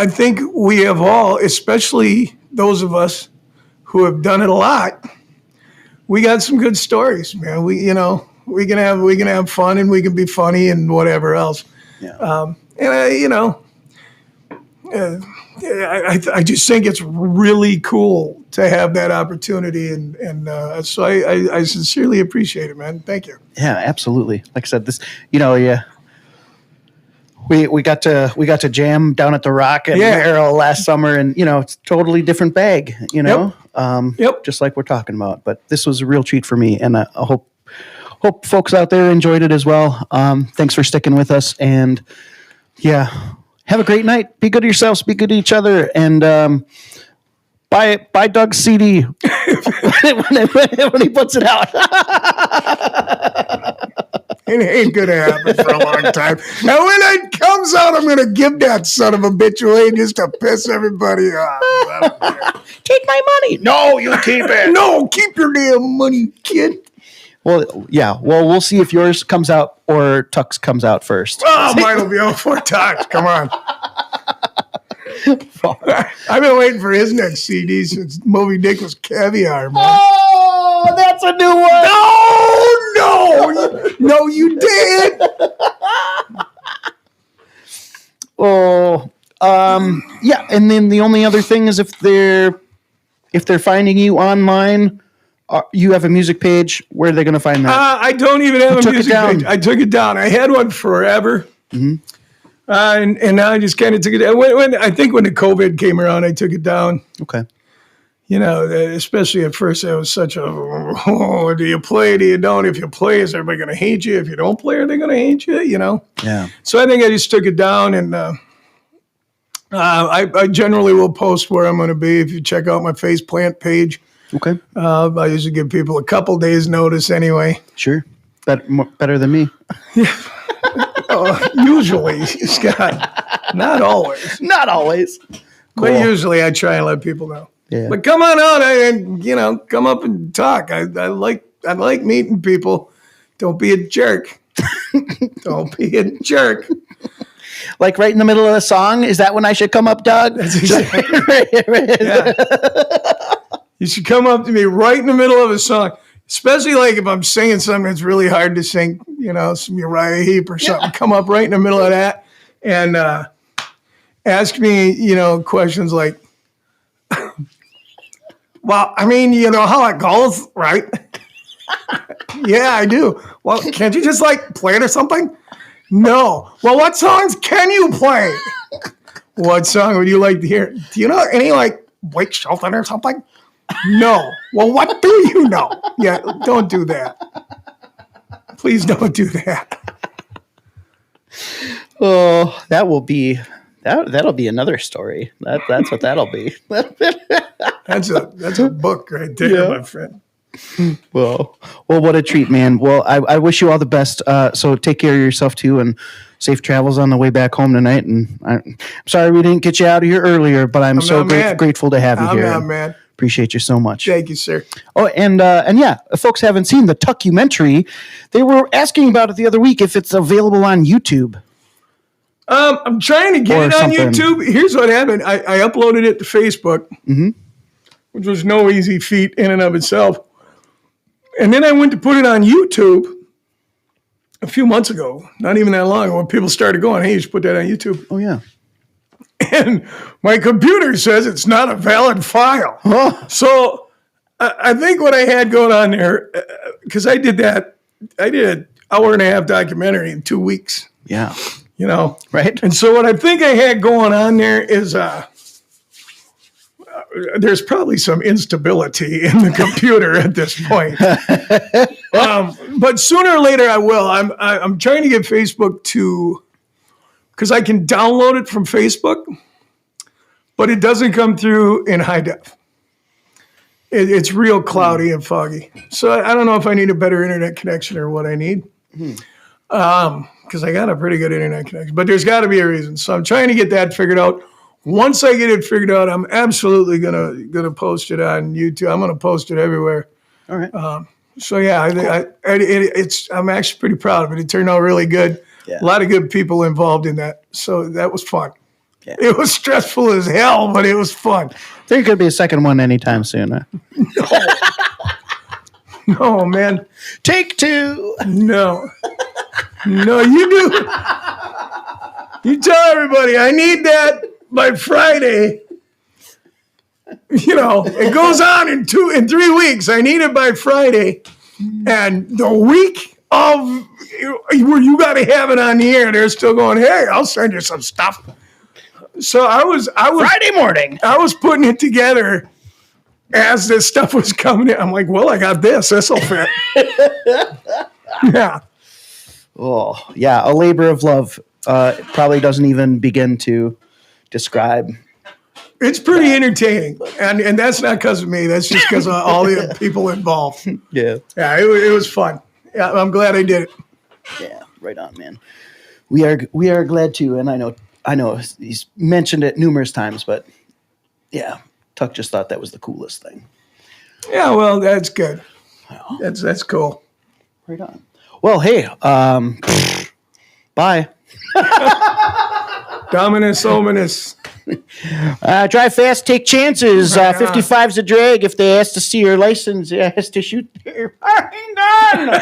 [SPEAKER 1] think we have all, especially those of us who have done it a lot, we got some good stories, man. We can have fun and we can be funny and whatever else.
[SPEAKER 2] Yeah.
[SPEAKER 1] I just think it's really cool to have that opportunity, and so I sincerely appreciate it, man. Thank you.
[SPEAKER 2] Yeah, absolutely. Like I said, this, we got to jam down at the Rock at Merrill last summer, and it's a totally different bag,
[SPEAKER 1] Yep.
[SPEAKER 2] just like we're talking about. But this was a real treat for me, and I hope folks out there enjoyed it as well. Thanks for sticking with us, and have a great night. Be good to yourselves. Be good to each other. And buy Doug's CD when he puts it out.
[SPEAKER 1] It ain't going to happen for a long time. Now, when it comes out, I'm going to give that son of a bitch away just to piss everybody off.
[SPEAKER 2] Take my money. No, you keep it.
[SPEAKER 1] No, keep your damn money, kid.
[SPEAKER 2] Well, yeah. Well, we'll see if yours comes out or Tuck's comes out first.
[SPEAKER 1] Oh, mine will be out before Tux. Come on. I've been waiting for his next CD since Moby Dick was Caviar, man.
[SPEAKER 2] Oh, that's a new one.
[SPEAKER 1] No, you did.
[SPEAKER 2] Yeah. And then the only other thing is if they're finding you online, you have a music page. Where are they going to find that?
[SPEAKER 1] I don't even have a music page. I took it down. I had one forever. Mm-hmm. And now I just kind of took it down. When the COVID came around, I took it down.
[SPEAKER 2] Okay.
[SPEAKER 1] Especially at first, it was such a, do you play, do you don't? If you play, is everybody going to hate you? If you don't play, are they going to hate you?
[SPEAKER 2] Yeah.
[SPEAKER 1] So I think I just took it down, and I generally will post where I'm going to be. If you check out my Faceplant page.
[SPEAKER 2] Okay.
[SPEAKER 1] I usually give people a couple days notice anyway.
[SPEAKER 2] Sure. Better than me.
[SPEAKER 1] Usually, Scott. Not always.
[SPEAKER 2] Not always. Cool.
[SPEAKER 1] But usually I try and let people know.
[SPEAKER 2] Yeah.
[SPEAKER 1] But come on out and come up and talk. I like meeting people. Don't be a jerk. Don't be a jerk.
[SPEAKER 2] Like right in the middle of the song, is that when I should come up, Doug?
[SPEAKER 1] That's exactly. Yeah. You should come up to me right in the middle of a song, especially like if I'm singing something that's really hard to sing, some Uriah Heep or something. Yeah. Come up right in the middle of that and ask me, questions like, well, I mean, you know how it goes, right? Yeah, I do. Well, can't you just play it or something? No. Well, what songs can you play? What song would you like to hear? Do you know any Blake Shelton or something? No. Well, what do you know? Yeah, don't do that. Please don't do that.
[SPEAKER 2] Oh, that'll be another story. That's what that'll be.
[SPEAKER 1] That's a book right there, my friend.
[SPEAKER 2] Well, what a treat, man. Well, I wish you all the best. So take care of yourself too, and safe travels on the way back home tonight. And I'm sorry we didn't get you out of here earlier, but I'm so grateful to have you here.
[SPEAKER 1] I'm not mad.
[SPEAKER 2] Appreciate you so much.
[SPEAKER 1] Thank you, sir.
[SPEAKER 2] Oh, and yeah, if folks haven't seen the Tuckumentary, they were asking about it the other week if it's available on YouTube.
[SPEAKER 1] I'm trying to get it on YouTube. Here's what happened. I uploaded it to Facebook, which was no easy feat in and of itself. And then I went to put it on YouTube a few months ago, not even that long ago, when people started going, hey, you should put that on YouTube.
[SPEAKER 2] Oh, yeah.
[SPEAKER 1] And my computer says it's not a valid file.
[SPEAKER 2] Oh.
[SPEAKER 1] So I think what I had going on there, because I did an hour and a half documentary in 2 weeks.
[SPEAKER 2] Yeah.
[SPEAKER 1] Right. And so what I think I had going on there is there's probably some instability in the computer at this point. But sooner or later I will. I'm trying to get Facebook to, because I can download it from Facebook, but it doesn't come through in high def. It's real cloudy and foggy. So I don't know if I need a better internet connection or what I need. Because I got a pretty good internet connection, but there's got to be a reason. So I'm trying to get that figured out. Once I get it figured out, I'm absolutely gonna post it on YouTube. I'm gonna post it everywhere.
[SPEAKER 2] All right.
[SPEAKER 1] So yeah, cool. I'm actually pretty proud of it. It turned out really good.
[SPEAKER 2] Yeah.
[SPEAKER 1] A lot of good people involved in that. So that was fun.
[SPEAKER 2] Yeah.
[SPEAKER 1] It was stressful as hell, but it was fun.
[SPEAKER 2] There could be a second one anytime soon. Huh?
[SPEAKER 1] No, man.
[SPEAKER 2] Take two.
[SPEAKER 1] No, you do. You tell everybody I need that by Friday. It goes on in 3 weeks. I need it by Friday, and the week of where you got to have it on the air, they're still going, hey, I'll send you some stuff. So I was
[SPEAKER 2] Friday morning.
[SPEAKER 1] I was putting it together as this stuff was coming in. I'm like, well, I got this. This'll fit. Yeah.
[SPEAKER 2] Oh, yeah. A labor of love. It probably doesn't even begin to describe.
[SPEAKER 1] It's pretty entertaining, and that's not because of me. That's just because of all the people involved.
[SPEAKER 2] Yeah.
[SPEAKER 1] Yeah, it was fun. Yeah, I'm glad I did it.
[SPEAKER 2] Yeah, right on, man. We are glad to, and I know he's mentioned it numerous times, but yeah, Tuck just thought that was the coolest thing.
[SPEAKER 1] Yeah, well, that's good. That's cool.
[SPEAKER 2] Right on. Well, hey, bye.
[SPEAKER 1] Dominus ominous.
[SPEAKER 2] Drive fast, take chances. 55's a drag. If they ask to see your license, they ask to shoot their gun.